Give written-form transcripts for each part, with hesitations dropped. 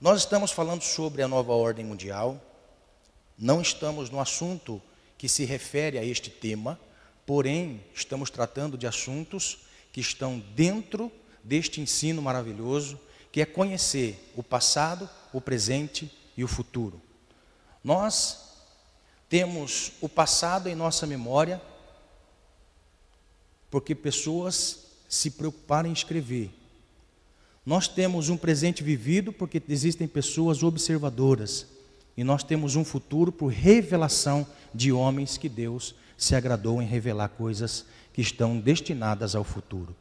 Nós estamos falando sobre a nova ordem mundial, não estamos no assunto que se refere a este tema, porém, estamos tratando de assuntos que estão dentro deste ensino maravilhoso, que é conhecer o passado, o presente e o futuro. Nós temos o passado em nossa memória, porque pessoas se preocuparam em escrever. Nós temos um presente vivido, porque existem pessoas observadoras. E nós temos um futuro por revelação de homens que Deus se agradou em revelar coisas que estão destinadas ao futuro.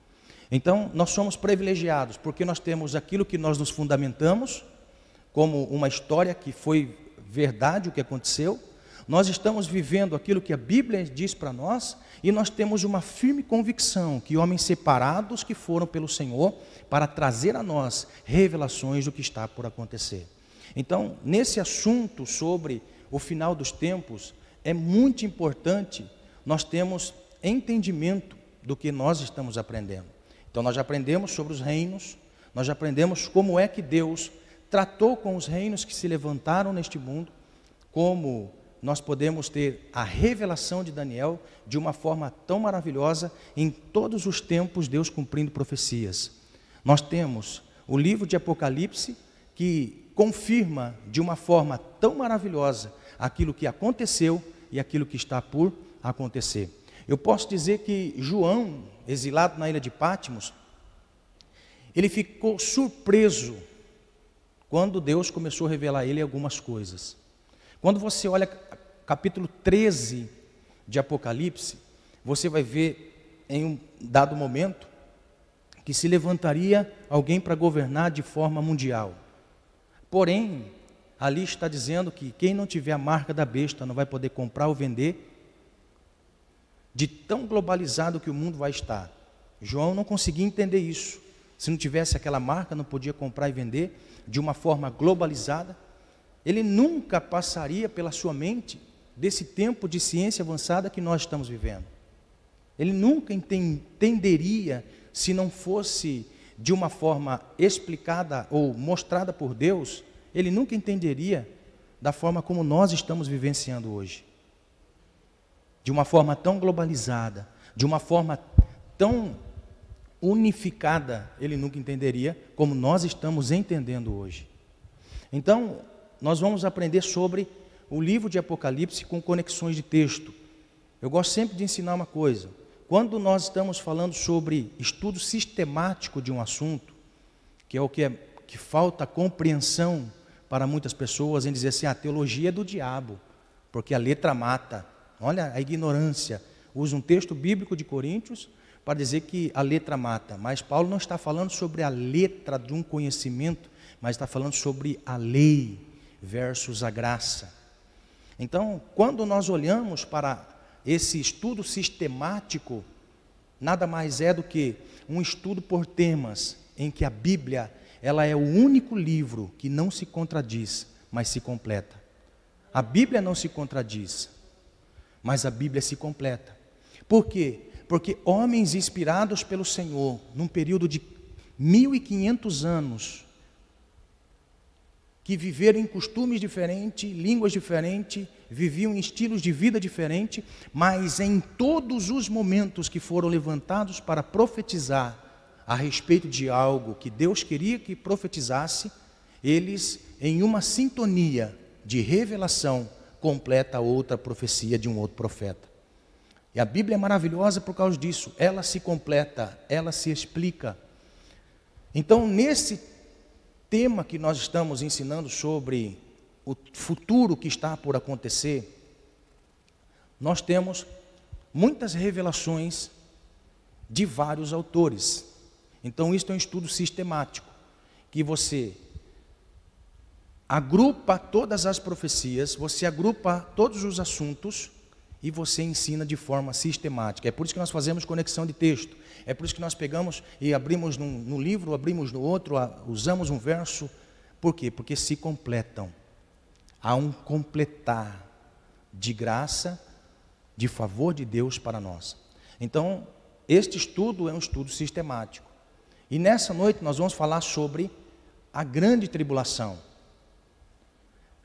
Então, nós somos privilegiados, porque nós temos aquilo que nós nos fundamentamos, como uma história que foi verdade o que aconteceu. Nós estamos vivendo aquilo que a Bíblia diz para nós, e nós temos uma firme convicção que homens separados que foram pelo Senhor para trazer a nós revelações do que está por acontecer. Então, nesse assunto sobre o final dos tempos, é muito importante nós termos entendimento do que nós estamos aprendendo. Então, nós já aprendemos sobre os reinos, nós já aprendemos como é que Deus tratou com os reinos que se levantaram neste mundo, como nós podemos ter a revelação de Daniel de uma forma tão maravilhosa, em todos os tempos Deus cumprindo profecias. Nós temos o livro de Apocalipse, que confirma de uma forma tão maravilhosa aquilo que aconteceu e aquilo que está por acontecer. Eu posso dizer que João, exilado na ilha de Patmos, ele ficou surpreso quando Deus começou a revelar a ele algumas coisas. Quando você olha capítulo 13 de Apocalipse, você vai ver em um dado momento que se levantaria alguém para governar de forma mundial. Porém, ali está dizendo que quem não tiver a marca da besta não vai poder comprar ou vender, de tão globalizado que o mundo vai estar. João não conseguia entender isso. Se não tivesse aquela marca, não podia comprar e vender de uma forma globalizada. Ele nunca passaria pela sua mente desse tempo de ciência avançada que nós estamos vivendo. Ele nunca entenderia se não fosse de uma forma explicada ou mostrada por Deus, ele nunca entenderia da forma como nós estamos vivenciando hoje. De uma forma tão globalizada, de uma forma tão unificada, ele nunca entenderia como nós estamos entendendo hoje. Então, nós vamos aprender sobre o livro de Apocalipse com conexões de texto. Eu gosto sempre de ensinar uma coisa. Quando nós estamos falando sobre estudo sistemático de um assunto, que é o que falta compreensão para muitas pessoas, em dizer assim, a teologia é do diabo, porque a letra mata. Olha a ignorância. Usa um texto bíblico de Coríntios para dizer que a letra mata. Mas Paulo não está falando sobre a letra de um conhecimento, mas está falando sobre a lei versus a graça. Então, quando nós olhamos para esse estudo sistemático, nada mais é do que um estudo por temas, em que a Bíblia, ela é o único livro que não se contradiz, mas se completa. A Bíblia não se contradiz, mas a Bíblia se completa. Por quê? Porque homens inspirados pelo Senhor, num período de 1500 anos, que viveram em costumes diferentes, línguas diferentes, viviam em estilos de vida diferentes, mas em todos os momentos que foram levantados para profetizar a respeito de algo que Deus queria que profetizasse, eles, em uma sintonia de revelação, completa outra profecia de um outro profeta. E a Bíblia é maravilhosa por causa disso, ela se completa, ela se explica. Então, nesse tema que nós estamos ensinando sobre o futuro que está por acontecer, nós temos muitas revelações de vários autores. Então, isso é um estudo sistemático, que você agrupa todas as profecias, você agrupa todos os assuntos e você ensina de forma sistemática. É por isso que nós fazemos conexão de texto. É por isso que nós pegamos e abrimos no livro, abrimos no outro, usamos um verso. Por quê? Porque se completam. Há um completar de graça, de favor de Deus para nós. Então, este estudo é um estudo sistemático. E nessa noite nós vamos falar sobre a grande tribulação.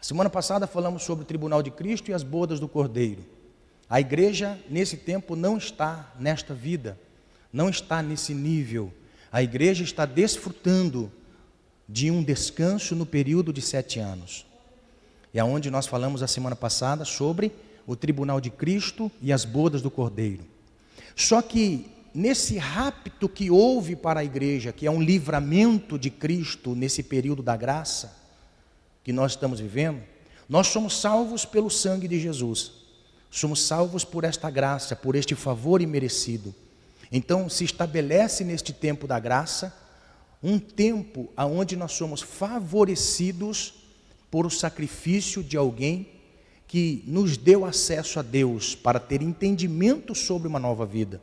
Semana passada falamos sobre o tribunal de Cristo e as bodas do Cordeiro. A igreja, nesse tempo, não está nesta vida, não está nesse nível. A igreja está desfrutando de um descanso no período de 7 anos. É onde nós falamos a semana passada sobre o tribunal de Cristo e as bodas do Cordeiro. Só que nesse rapto que houve para a igreja, que é um livramento de Cristo nesse período da graça que nós estamos vivendo, nós somos salvos pelo sangue de Jesus. Somos salvos por esta graça, por este favor imerecido. Então se estabelece neste tempo da graça um tempo onde nós somos favorecidos por o sacrifício de alguém que nos deu acesso a Deus para ter entendimento sobre uma nova vida,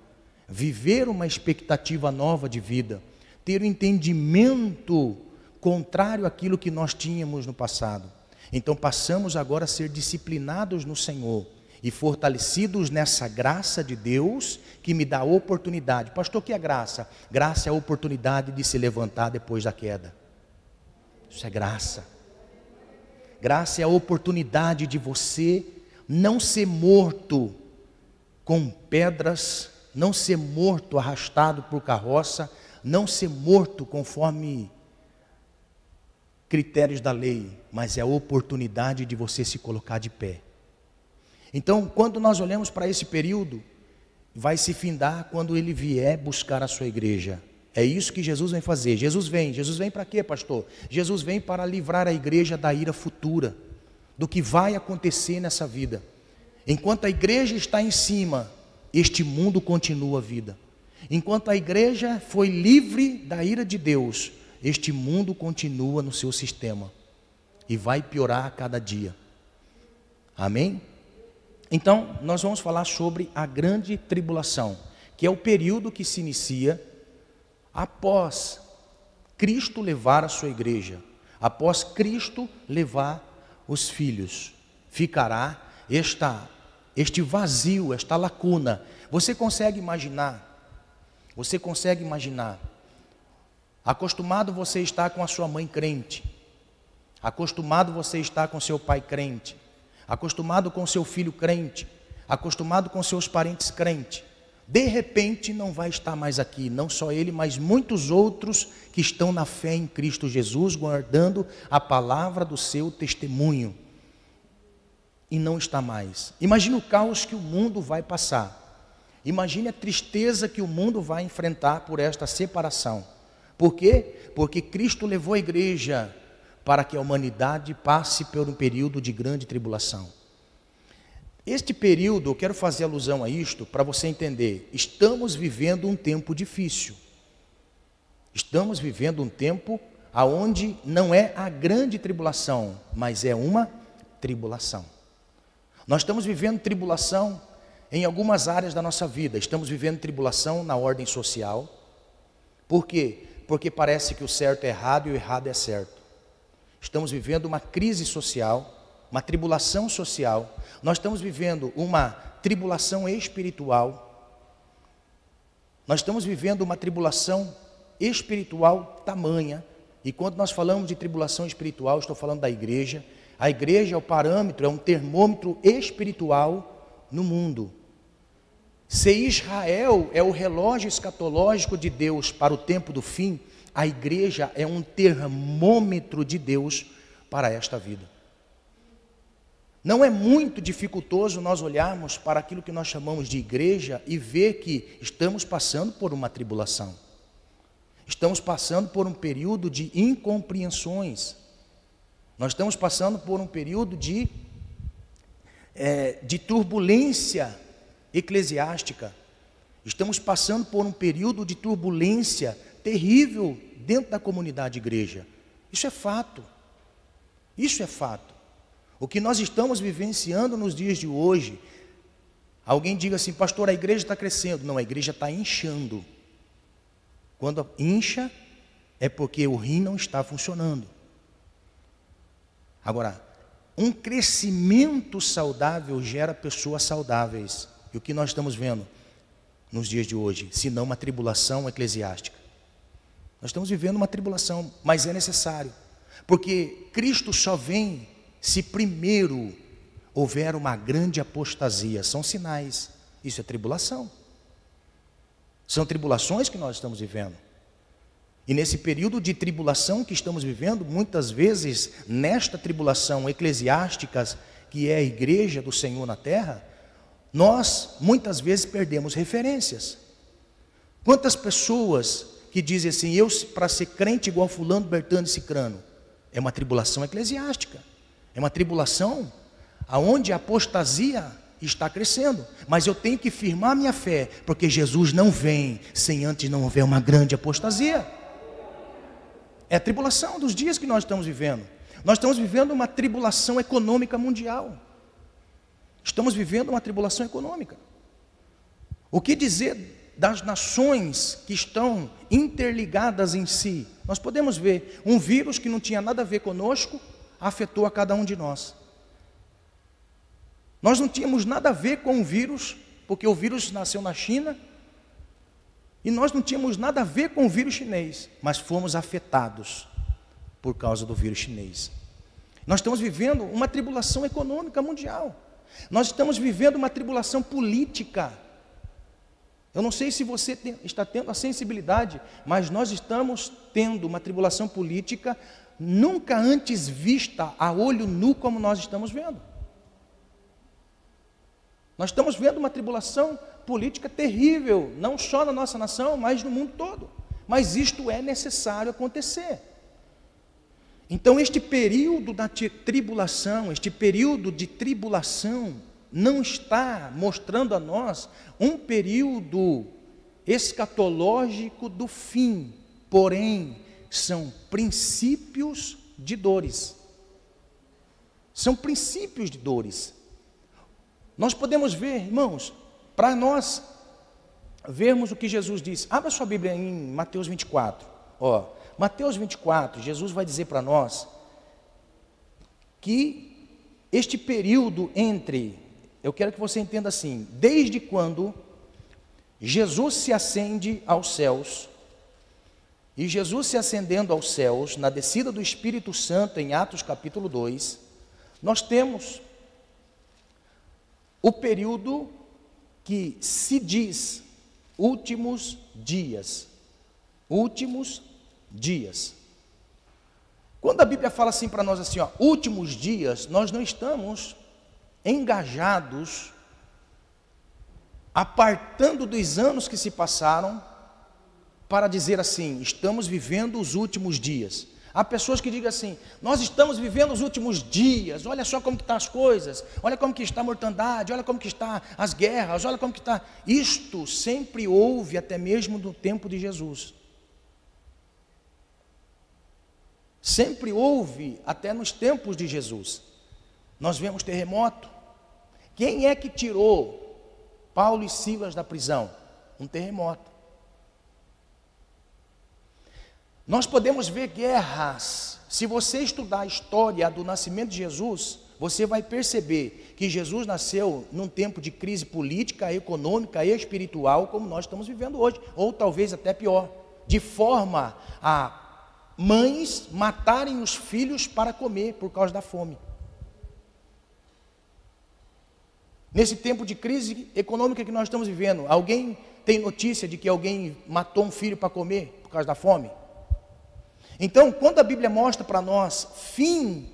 viver uma expectativa nova de vida, ter um entendimento contrário àquilo que nós tínhamos no passado. Então passamos agora a ser disciplinados no Senhor e fortalecidos nessa graça de Deus que me dá a oportunidade. Pastor, o que é graça? Graça é a oportunidade de se levantar depois da queda. Isso é graça. Graça é a oportunidade de você não ser morto com pedras, não ser morto arrastado por carroça, não ser morto conforme critérios da lei, mas é a oportunidade de você se colocar de pé. Então, quando nós olhamos para esse período, vai se findar quando ele vier buscar a sua igreja. É isso que Jesus vem fazer. Jesus vem para quê, pastor? Jesus vem para livrar a igreja da ira futura, do que vai acontecer nessa vida. Enquanto a igreja está em cima, este mundo continua a vida. Enquanto a igreja foi livre da ira de Deus, este mundo continua no seu sistema e vai piorar a cada dia. Amém? Então, nós vamos falar sobre a grande tribulação, que é o período que se inicia após Cristo levar a sua igreja, após Cristo levar os filhos. Ficará este vazio, esta lacuna. Você consegue imaginar? Você consegue imaginar? Acostumado você está com a sua mãe crente, acostumado você está com seu pai crente, acostumado com seu filho crente, acostumado com seus parentes crentes. De repente não vai estar mais aqui, não só ele, mas muitos outros que estão na fé em Cristo Jesus, guardando a palavra do seu testemunho. E não está mais. Imagine o caos que o mundo vai passar. Imagine a tristeza que o mundo vai enfrentar por esta separação. Por quê? Porque Cristo levou a igreja para que a humanidade passe por um período de grande tribulação. Este período, eu quero fazer alusão a isto para você entender. Estamos vivendo um tempo difícil. Estamos vivendo um tempo onde não é a grande tribulação, mas é uma tribulação. Nós estamos vivendo tribulação em algumas áreas da nossa vida. Estamos vivendo tribulação na ordem social. Por quê? Porque parece que o certo é errado e o errado é certo. Estamos vivendo uma crise social, uma tribulação social. Nós estamos vivendo uma tribulação espiritual. Nós estamos vivendo uma tribulação espiritual tamanha. E quando nós falamos de tribulação espiritual, estou falando da igreja. A igreja é o parâmetro, é um termômetro espiritual no mundo. Se Israel é o relógio escatológico de Deus para o tempo do fim, a igreja é um termômetro de Deus para esta vida. Não é muito dificultoso nós olharmos para aquilo que nós chamamos de igreja e ver que estamos passando por uma tribulação. Estamos passando por um período de incompreensões. Nós estamos passando por um período de turbulência eclesiástica. Estamos passando por um período de turbulência terrível dentro da comunidade igreja. Isso é fato. Isso é fato. O que nós estamos vivenciando nos dias de hoje, alguém diga assim, pastor, a igreja está crescendo. Não, a igreja está inchando. Quando incha, é porque o rim não está funcionando. Agora, um crescimento saudável gera pessoas saudáveis. E o que nós estamos vendo nos dias de hoje? Senão uma tribulação eclesiástica. Nós estamos vivendo uma tribulação, mas é necessário. Porque Cristo só vem Se primeiro houver uma grande apostasia, são sinais, isso é tribulação. São tribulações que nós estamos vivendo. E nesse período de tribulação que estamos vivendo, muitas vezes, nesta tribulação eclesiástica, que é a igreja do Senhor na terra, nós muitas vezes perdemos referências. Quantas pessoas que dizem assim, eu para ser crente igual fulano, Bertano e Cicrano, é uma tribulação eclesiástica, é uma tribulação aonde a apostasia está crescendo, mas eu tenho que firmar minha fé, porque Jesus não vem sem antes não houver uma grande apostasia. É a tribulação dos dias que nós estamos vivendo. Nós estamos vivendo uma tribulação econômica mundial. Estamos vivendo uma tribulação econômica. O que dizer das nações que estão interligadas em si? Nós podemos ver um vírus que não tinha nada a ver conosco, afetou a cada um de nós. Nós não tínhamos nada a ver com o vírus, porque o vírus nasceu na China, e nós não tínhamos nada a ver com o vírus chinês, mas fomos afetados por causa do vírus chinês. Nós estamos vivendo uma tribulação econômica mundial. Nós estamos vivendo uma tribulação política. Eu não sei se você está tendo a sensibilidade, mas nós estamos tendo uma tribulação política nunca antes vista a olho nu como nós estamos vendo. Nós estamos vendo uma tribulação política terrível, não só na nossa nação, mas no mundo todo. Mas isto é necessário acontecer. Então este período da tribulação, este período de tribulação, não está mostrando a nós um período escatológico do fim, porém, são princípios de dores. São princípios de dores. Nós podemos ver, irmãos, para nós vermos o que Jesus disse. Abra sua Bíblia em Mateus 24. Mateus 24, Jesus vai dizer para nós que este período entre, eu quero que você entenda assim, desde quando Jesus se ascende aos céus, e Jesus se ascendendo aos céus, na descida do Espírito Santo, em Atos capítulo 2, nós temos o período que se diz últimos dias. Últimos dias. Quando a Bíblia fala assim para nós assim, últimos dias, nós não estamos engajados, apartando dos anos que se passaram, para dizer assim, estamos vivendo os últimos dias. Há pessoas que digam assim, nós estamos vivendo os últimos dias, olha só como que estão as coisas, olha como que está a mortandade, olha como que estão as guerras, olha como que está. Isto sempre houve até mesmo no tempo de Jesus. Sempre houve até nos tempos de Jesus. Nós vemos terremoto. Quem é que tirou Paulo e Silas da prisão? Um terremoto. Nós podemos ver guerras. Se você estudar a história do nascimento de Jesus, você vai perceber que Jesus nasceu num tempo de crise política, econômica e espiritual, como nós estamos vivendo hoje, ou talvez até pior, de forma a mães matarem os filhos para comer por causa da fome. Nesse tempo de crise econômica que nós estamos vivendo, alguém tem notícia de que alguém matou um filho para comer por causa da fome? Então, quando a Bíblia mostra para nós fim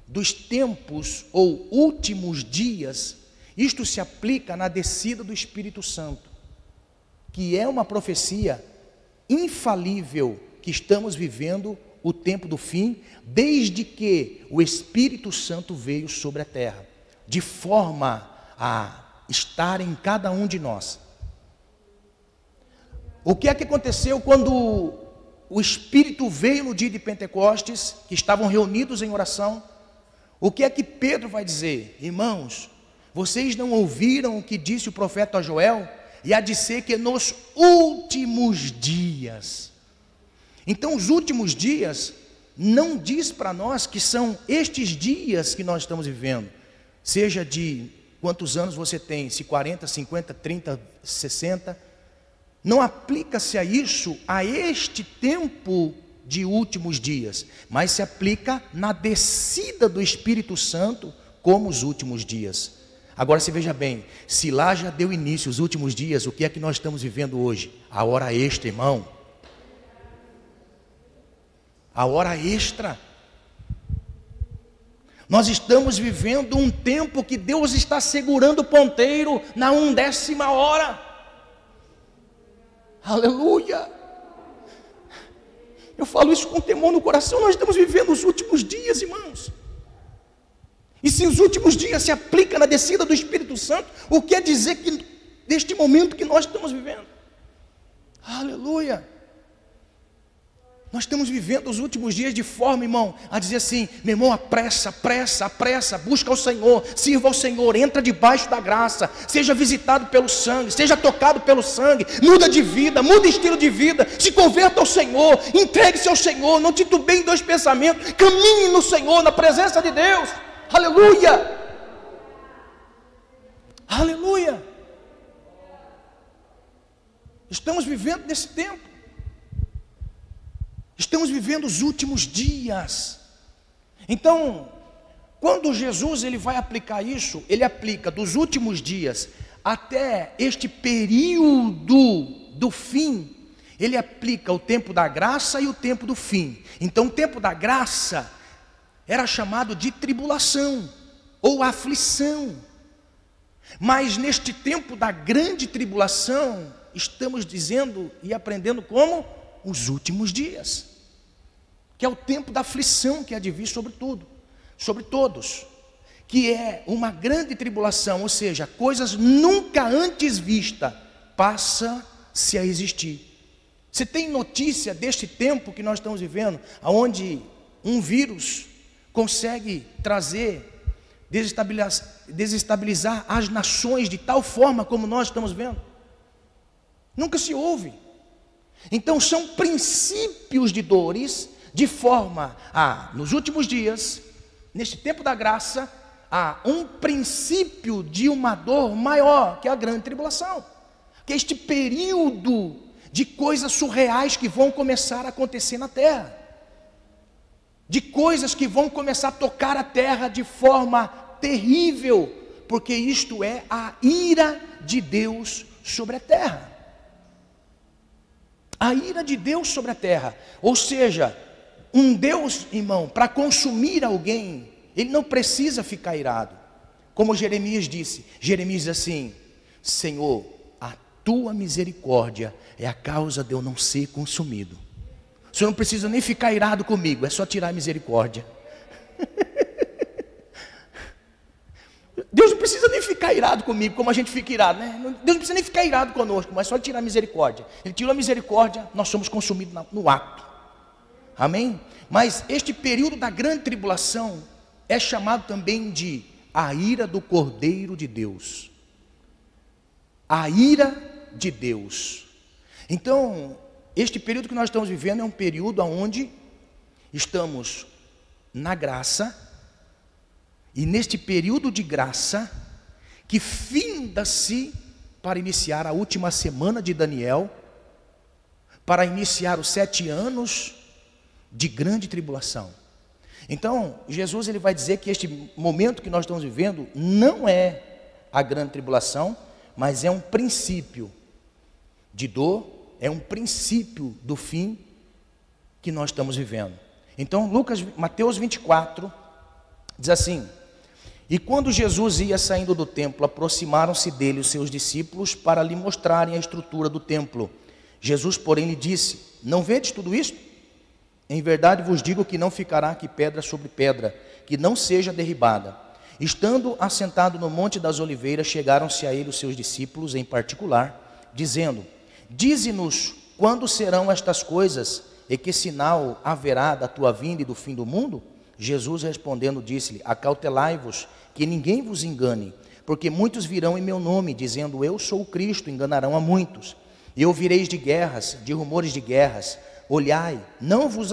dos tempos ou últimos dias, isto se aplica na descida do Espírito Santo, que é uma profecia infalível que estamos vivendo o tempo do fim, desde que o Espírito Santo veio sobre a terra, de forma a estar em cada um de nós. O que é que aconteceu quando o Espírito veio no dia de Pentecostes, que estavam reunidos em oração? O que é que Pedro vai dizer? Irmãos, vocês não ouviram o que disse o profeta Joel? E há de ser que nos últimos dias. Então os últimos dias não diz para nós que são estes dias que nós estamos vivendo, seja de quantos anos você tem, se 40, 50, 30, 60, não aplica-se a isso, a este tempo de últimos dias, mas se aplica na descida do Espírito Santo como os últimos dias. Agora você veja bem, se lá já deu início os últimos dias, o que é que nós estamos vivendo hoje? A hora extra, irmão. A hora extra. Nós estamos vivendo um tempo que Deus está segurando o ponteiro na 1/10 hora. Aleluia. Eu falo isso com temor no coração. Nós estamos vivendo os últimos dias, irmãos. E se os últimos dias se aplica na descida do Espírito Santo, o que quer dizer que neste momento que nós estamos vivendo? Aleluia. Nós estamos vivendo os últimos dias de forma, irmão, a dizer assim: meu irmão, apressa, busca ao Senhor, sirva ao Senhor, entra debaixo da graça, seja visitado pelo sangue, seja tocado pelo sangue, muda de vida, muda estilo de vida, se converta ao Senhor, entregue-se ao Senhor, não titubeie em dois pensamentos, caminhe no Senhor, na presença de Deus. Aleluia. Aleluia. Estamos vivendo nesse tempo. Estamos vivendo os últimos dias. Então, quando Jesus ele vai aplicar isso, ele aplica dos últimos dias até este período do fim. Ele aplica o tempo da graça e o tempo do fim. Então, o tempo da graça era chamado de tribulação ou aflição. Mas neste tempo da grande tribulação, estamos dizendo e aprendendo como os últimos dias, que é o tempo da aflição que há de vir sobre tudo, sobre todos, que é uma grande tribulação, ou seja, coisas nunca antes vistas, passa-se a existir. Você tem notícia deste tempo que nós estamos vivendo, onde um vírus consegue trazer, desestabilizar as nações de tal forma como nós estamos vendo? Nunca se ouve. Então são princípios de dores, de forma a, nos últimos dias, neste tempo da graça, há um princípio de uma dor maior, que é a grande tribulação, que é este período de coisas surreais que vão começar a acontecer na terra, de coisas que vão começar a tocar a terra de forma terrível, porque isto é a ira de Deus sobre a terra. A ira de Deus sobre a terra, ou seja, um Deus, irmão, para consumir alguém, ele não precisa ficar irado, como Jeremias disse. Jeremias diz assim: Senhor, a tua misericórdia é a causa de eu não ser consumido. O Senhor não precisa nem ficar irado comigo, é só tirar a misericórdia. Deus não precisa nem ficar irado comigo, como a gente fica irado, né? Deus não precisa nem ficar irado conosco, mas só tirar a misericórdia. Ele tirou a misericórdia, nós somos consumidos no ato. Amém? Mas este período da grande tribulação é chamado também de a ira do Cordeiro de Deus. A ira de Deus. Então, este período que nós estamos vivendo é um período onde estamos na graça. E neste período de graça, que finda-se para iniciar a última semana de Daniel, para iniciar os 7 anos de grande tribulação. Então, Jesus ele vai dizer que este momento que nós estamos vivendo não é a grande tribulação, mas é um princípio de dor, é um princípio do fim que nós estamos vivendo. Então, Mateus 24 diz assim: e quando Jesus ia saindo do templo, aproximaram-se dele os seus discípulos para lhe mostrarem a estrutura do templo. Jesus, porém, lhe disse: não vedes tudo isto? Em verdade vos digo que não ficará aqui pedra sobre pedra, que não seja derribada. Estando assentado no Monte das Oliveiras, chegaram-se a ele os seus discípulos em particular, dizendo: dize-nos quando serão estas coisas, e que sinal haverá da tua vinda e do fim do mundo? Jesus respondendo disse-lhe: acautelai-vos, que ninguém vos engane, porque muitos virão em meu nome, dizendo eu sou o Cristo, enganarão a muitos. E ouvireis de guerras, de rumores de guerras. Olhai, não vos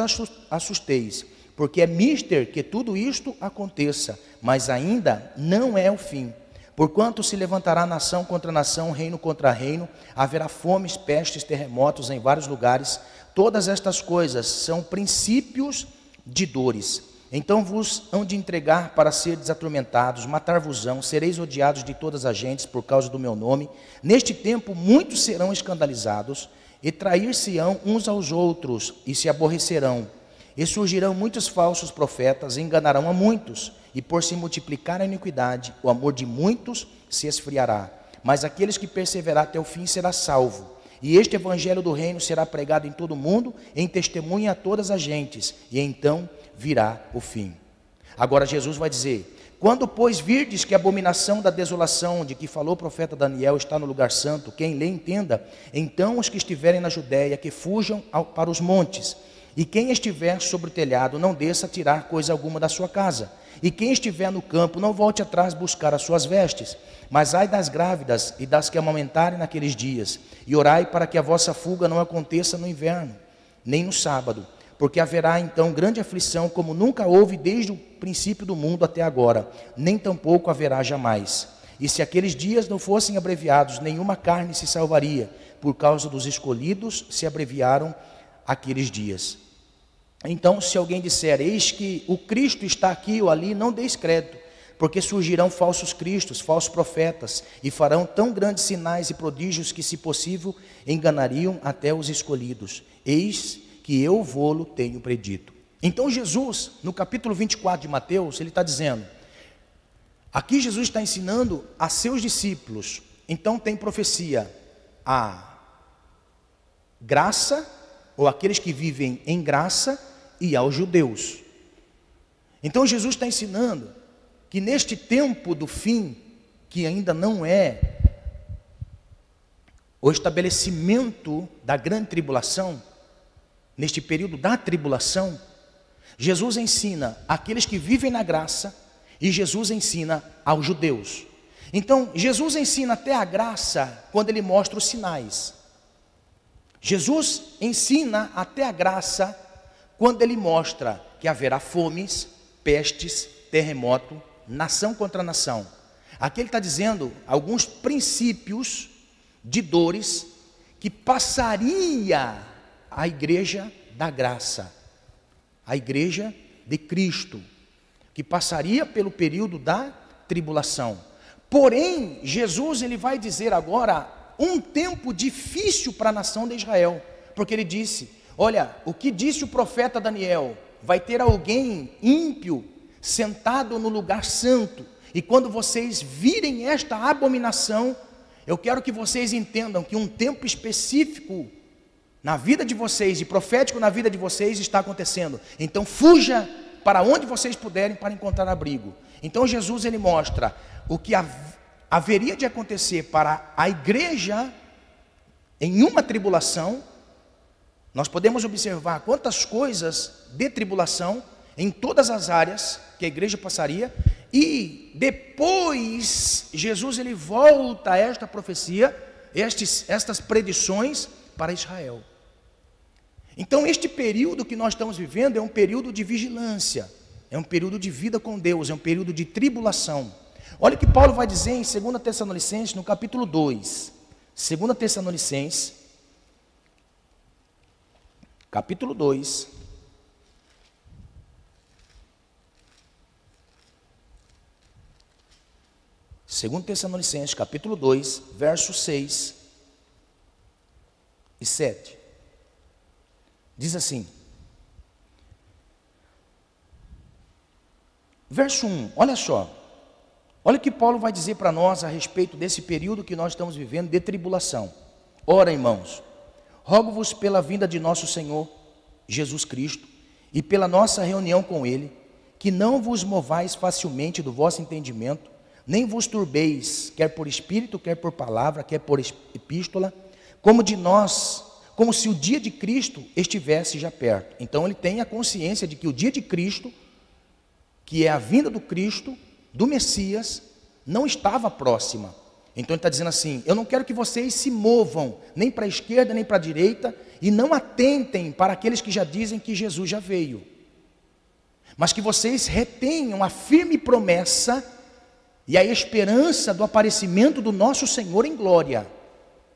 assusteis, porque é mister que tudo isto aconteça, mas ainda não é o fim. Porquanto se levantará nação contra nação, reino contra reino, haverá fomes, pestes, terremotos em vários lugares. Todas estas coisas são princípios de dores. Então vos hão de entregar para seres atormentados, matar-vos-ão, sereis odiados de todas as gentes por causa do meu nome. Neste tempo muitos serão escandalizados, e trair-se-ão uns aos outros, e se aborrecerão. E surgirão muitos falsos profetas, e enganarão a muitos. E por se multiplicar a iniquidade, o amor de muitos se esfriará. Mas aqueles que perseverar até o fim será salvo. E este evangelho do reino será pregado em todo o mundo, em testemunha a todas as gentes. E então virá o fim. Agora Jesus vai dizer: quando, pois, virdes que a abominação da desolação de que falou o profeta Daniel está no lugar santo, quem lê entenda, então os que estiverem na Judéia, que fujam para os montes. E quem estiver sobre o telhado, não desça a tirar coisa alguma da sua casa. E quem estiver no campo, não volte atrás buscar as suas vestes. Mas ai das grávidas e das que amamentarem naqueles dias. E orai para que a vossa fuga não aconteça no inverno, nem no sábado. Porque haverá então grande aflição, como nunca houve desde o princípio do mundo até agora. Nem tampouco haverá jamais. E se aqueles dias não fossem abreviados, nenhuma carne se salvaria. Por causa dos escolhidos se abreviaram aqueles dias. Então, se alguém disser, eis que o Cristo está aqui ou ali, não deis crédito, porque surgirão falsos cristos, falsos profetas, e farão tão grandes sinais e prodígios que, se possível, enganariam até os escolhidos. Eis que eu vô-lo tenho predito. Então Jesus, no capítulo 24 de Mateus, ele está dizendo, aqui Jesus está ensinando a seus discípulos, então tem profecia, a graça, ou aqueles que vivem em graça, e aos judeus. Então Jesus está ensinando que neste tempo do fim, que ainda não é o estabelecimento da grande tribulação, neste período da tribulação, Jesus ensina aqueles que vivem na graça e Jesus ensina aos judeus. Então Jesus ensina até a graça quando ele mostra os sinais. Jesus ensina até a graça quando ele mostra que haverá fomes, pestes, terremoto, nação contra nação. Aqui ele está dizendo alguns princípios de dores que passaria a igreja da graça, a igreja de Cristo, que passaria pelo período da tribulação. Porém, Jesus ele vai dizer agora um tempo difícil para a nação de Israel, porque ele disse, olha, o que disse o profeta Daniel, vai ter alguém ímpio sentado no lugar santo, e quando vocês virem esta abominação, eu quero que vocês entendam que um tempo específico na vida de vocês e profético na vida de vocês está acontecendo. Então fuja para onde vocês puderem para encontrar abrigo. Então Jesus ele mostra o que haveria de acontecer para a igreja em uma tribulação. Nós podemos observar quantas coisas de tribulação em todas as áreas que a igreja passaria, e depois Jesus ele volta a esta profecia, estas predições para Israel. Então este período que nós estamos vivendo é um período de vigilância, é um período de vida com Deus, é um período de tribulação. Olha o que Paulo vai dizer em 2 Tessalonicenses, no capítulo 2. 2 Tessalonicenses, capítulo 2. Segundo Tessalonicenses, capítulo 2, versos 6 e 7. Diz assim, verso 1, olha só, olha o que Paulo vai dizer para nós a respeito desse período que nós estamos vivendo de tribulação. Ora, irmãos, rogo-vos pela vinda de nosso Senhor Jesus Cristo e pela nossa reunião com Ele, que não vos movais facilmente do vosso entendimento, nem vos turbeis, quer por espírito, quer por palavra, quer por epístola, como se o dia de Cristo estivesse já perto. Então ele tem a consciência de que o dia de Cristo, que é a vinda do Cristo, do Messias, não estava próxima. Então ele está dizendo assim, eu não quero que vocês se movam, nem para a esquerda, nem para a direita, e não atentem para aqueles que já dizem que Jesus já veio. Mas que vocês retenham a firme promessa e a esperança do aparecimento do nosso Senhor em glória.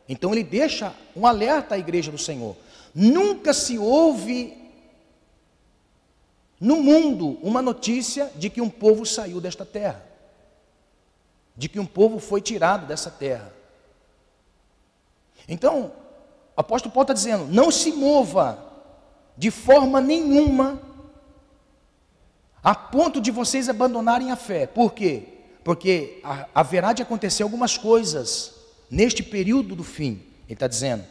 Então ele deixa um alerta à igreja do Senhor. Nunca se ouve no mundo uma notícia de que um povo saiu desta terra, de que um povo foi tirado dessa terra. Então, o apóstolo Paulo está dizendo, não se mova de forma nenhuma a ponto de vocês abandonarem a fé. Por quê? Porque haverá de acontecer algumas coisas neste período do fim. Ele está dizendo,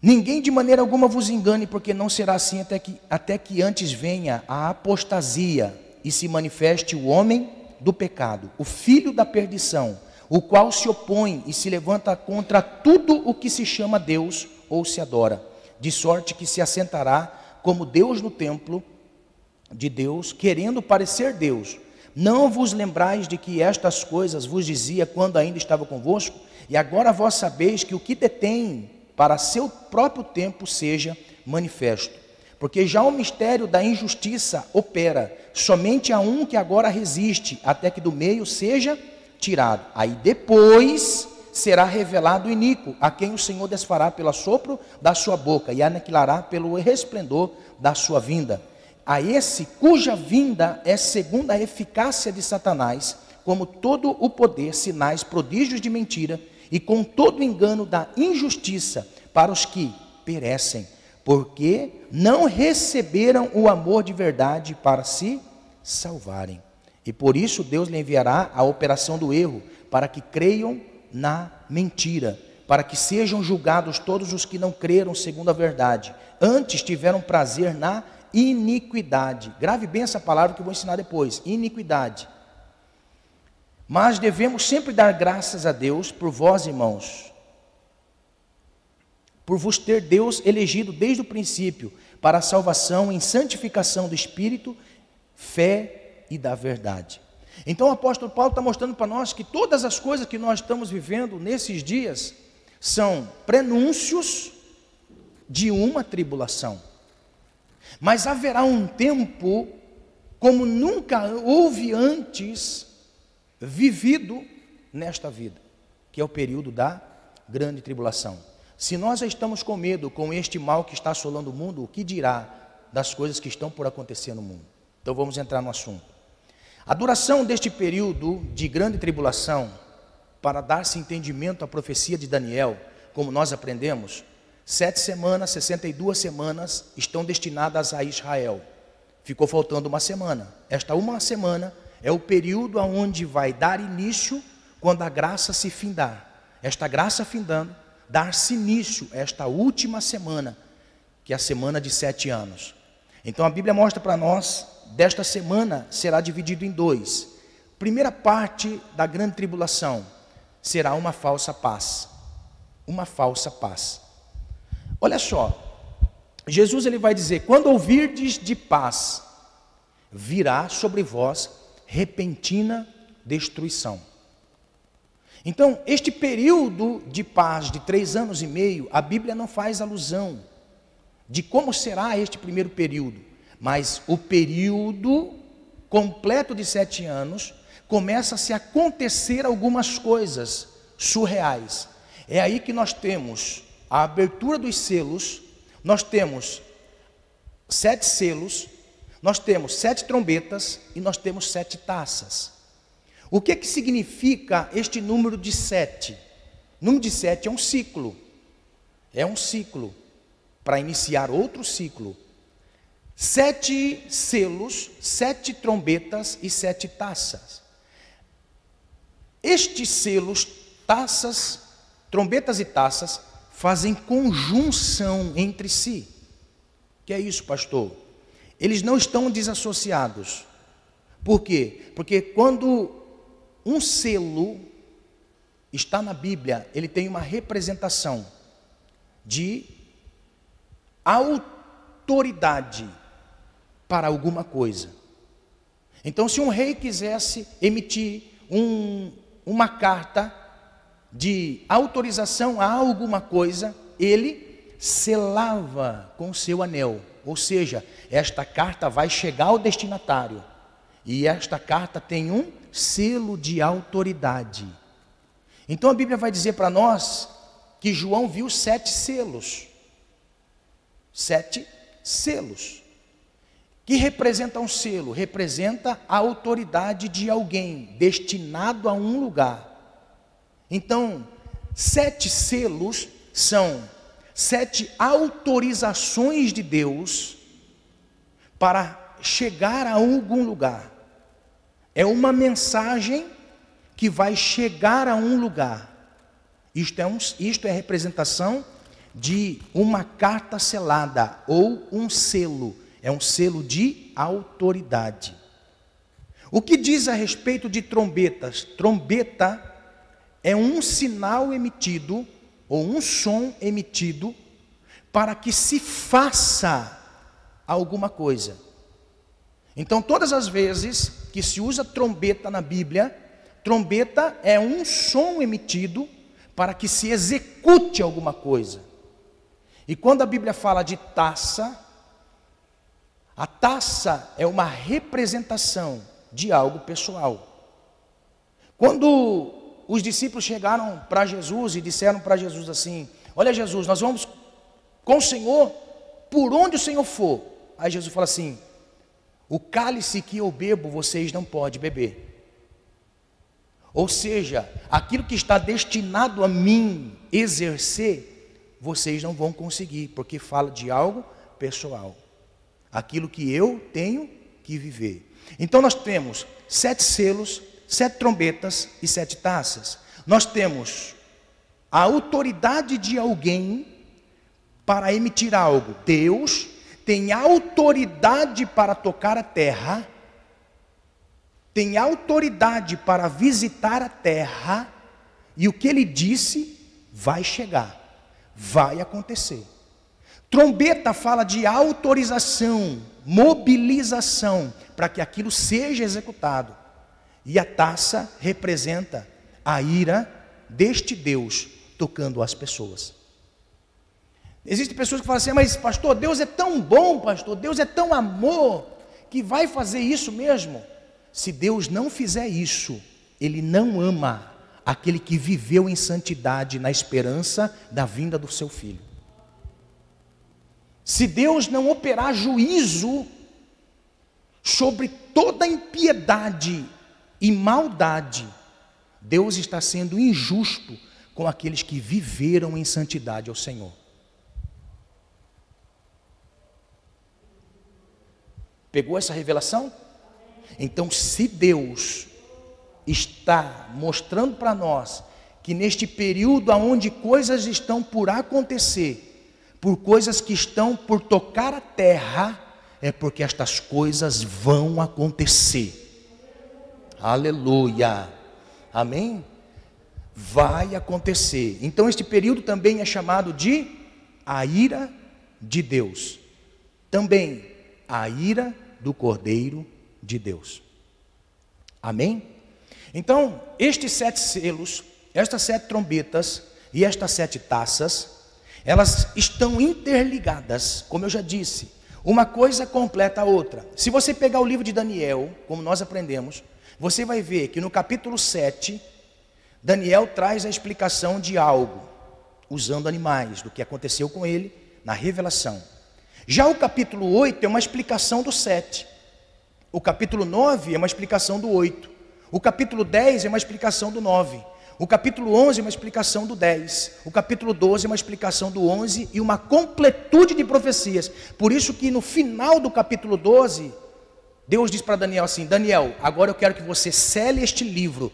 ninguém de maneira alguma vos engane, porque não será assim até que antes venha a apostasia e se manifeste o homem do pecado, o filho da perdição, o qual se opõe e se levanta contra tudo o que se chama Deus ou se adora, de sorte que se assentará como Deus no templo de Deus, querendo parecer Deus. Não vos lembrais de que estas coisas vos dizia quando ainda estava convosco? E agora vós sabeis que o que detém para seu próprio tempo seja manifesto. Porque já o mistério da injustiça opera, somente a um que agora resiste, até que do meio seja tirado. Aí depois será revelado o iníquo, a quem o Senhor desfará pelo assopro da sua boca e aniquilará pelo resplendor da sua vinda. A esse cuja vinda é segundo a eficácia de Satanás, como todo o poder, sinais, prodígios de mentira, e com todo o engano da injustiça para os que perecem, porque não receberam o amor de verdade para se salvarem. E por isso Deus lhe enviará a operação do erro, para que creiam na mentira, para que sejam julgados todos os que não creram segundo a verdade, antes tiveram prazer na iniquidade. Grave bem essa palavra que eu vou ensinar depois, iniquidade. Mas devemos sempre dar graças a Deus por vós, irmãos, por vos ter Deus elegido desde o princípio para a salvação em santificação do Espírito, fé e da verdade. Então o apóstolo Paulo está mostrando para nós que todas as coisas que nós estamos vivendo nesses dias são prenúncios de uma tribulação. Mas haverá um tempo como nunca houve antes vivido nesta vida, que é o período da grande tribulação. Se nós já estamos com medo com este mal que está assolando o mundo, o que dirá das coisas que estão por acontecer no mundo? Então vamos entrar no assunto. A duração deste período de grande tribulação, para dar-se entendimento à profecia de Daniel, como nós aprendemos, 7 semanas, 62 semanas estão destinadas a Israel. Ficou faltando uma semana. Esta uma semana é o período onde vai dar início quando a graça se findar. Esta graça findando, dar-se início a esta última semana, que é a semana de 7 anos. Então a Bíblia mostra para nós, desta semana será dividido em 2. Primeira parte da grande tribulação será uma falsa paz. Uma falsa paz. Olha só, Jesus ele vai dizer, quando ouvirdes de paz, virá sobre vós repentina destruição. Então, este período de paz de 3 anos e meio, a Bíblia não faz alusão de como será este primeiro período, mas o período completo de 7 anos, começa a se acontecer algumas coisas surreais. É aí que nós temos a abertura dos selos, nós temos 7 selos, nós temos 7 trombetas e nós temos 7 taças. O que significa este número de 7? O número de 7 é um ciclo. É um ciclo para iniciar outro ciclo. 7 selos, 7 trombetas e 7 taças. Estes selos, taças, trombetas e taças fazem conjunção entre si. O que é isso, pastor? Eles não estão desassociados. Por quê? Porque quando um selo está na Bíblia, ele tem uma representação de autoridade para alguma coisa. Então, se um rei quisesse emitir uma carta de autorização a alguma coisa, ele selava com seu anel. Ou seja, esta carta vai chegar ao destinatário. E esta carta tem um selo de autoridade. Então a Bíblia vai dizer para nós que João viu 7 selos. 7 selos. Que representa um selo? Representa a autoridade de alguém destinado a um lugar. Então, 7 selos são 7 autorizações de Deus para chegar a algum lugar. É uma mensagem que vai chegar a um lugar. Isto é representação de uma carta selada ou um selo. É um selo de autoridade. O que diz a respeito de trombetas? Trombeta é um sinal emitido, ou um som emitido, para que se faça alguma coisa. Então, todas as vezes que se usa trombeta na Bíblia, trombeta é um som emitido para que se execute alguma coisa. E quando a Bíblia fala de taça, a taça é uma representação de algo pessoal. Quando os discípulos chegaram para Jesus e disseram para Jesus assim: olha Jesus, nós vamos com o Senhor por onde o Senhor for. Aí Jesus fala assim: o cálice que eu bebo vocês não podem beber. Ou seja, aquilo que está destinado a mim exercer, vocês não vão conseguir, porque fala de algo pessoal. Aquilo que eu tenho que viver. Então nós temos 7 selos, 7 trombetas e 7 taças. Nós temos a autoridade de alguém para emitir algo. Deus tem autoridade para tocar a terra, tem autoridade para visitar a terra, e o que ele disse vai chegar, vai acontecer. Trombeta fala de autorização, mobilização, para que aquilo seja executado. E a taça representa a ira deste Deus tocando as pessoas. Existem pessoas que falam assim: mas pastor, Deus é tão bom, pastor, Deus é tão amor, que vai fazer isso mesmo? Se Deus não fizer isso, Ele não ama aquele que viveu em santidade na esperança da vinda do seu Filho. Se Deus não operar juízo sobre toda impiedade e maldade, Deus está sendo injusto com aqueles que viveram em santidade ao Senhor. Pegou essa revelação? Então, se Deus está mostrando para nós que neste período onde coisas estão por acontecer, por coisas que estão por tocar a terra, é porque estas coisas vão acontecer. Aleluia. Amém? Vai acontecer. Então este período também é chamado de a ira de Deus. Também a ira do Cordeiro de Deus. Amém? Então, estes 7 selos, estas 7 trombetas e estas 7 taças, elas estão interligadas, como eu já disse. Uma coisa completa a outra. Se você pegar o livro de Daniel, como nós aprendemos, você vai ver que no capítulo 7, Daniel traz a explicação de algo, usando animais, do que aconteceu com ele na revelação. Já o capítulo 8 é uma explicação do 7. O capítulo 9 é uma explicação do 8. O capítulo 10 é uma explicação do 9. O capítulo 11 é uma explicação do 10. O capítulo 12 é uma explicação do 11 e uma completude de profecias. Por isso que no final do capítulo 12, Deus diz para Daniel assim: Daniel, agora eu quero que você cele este livro,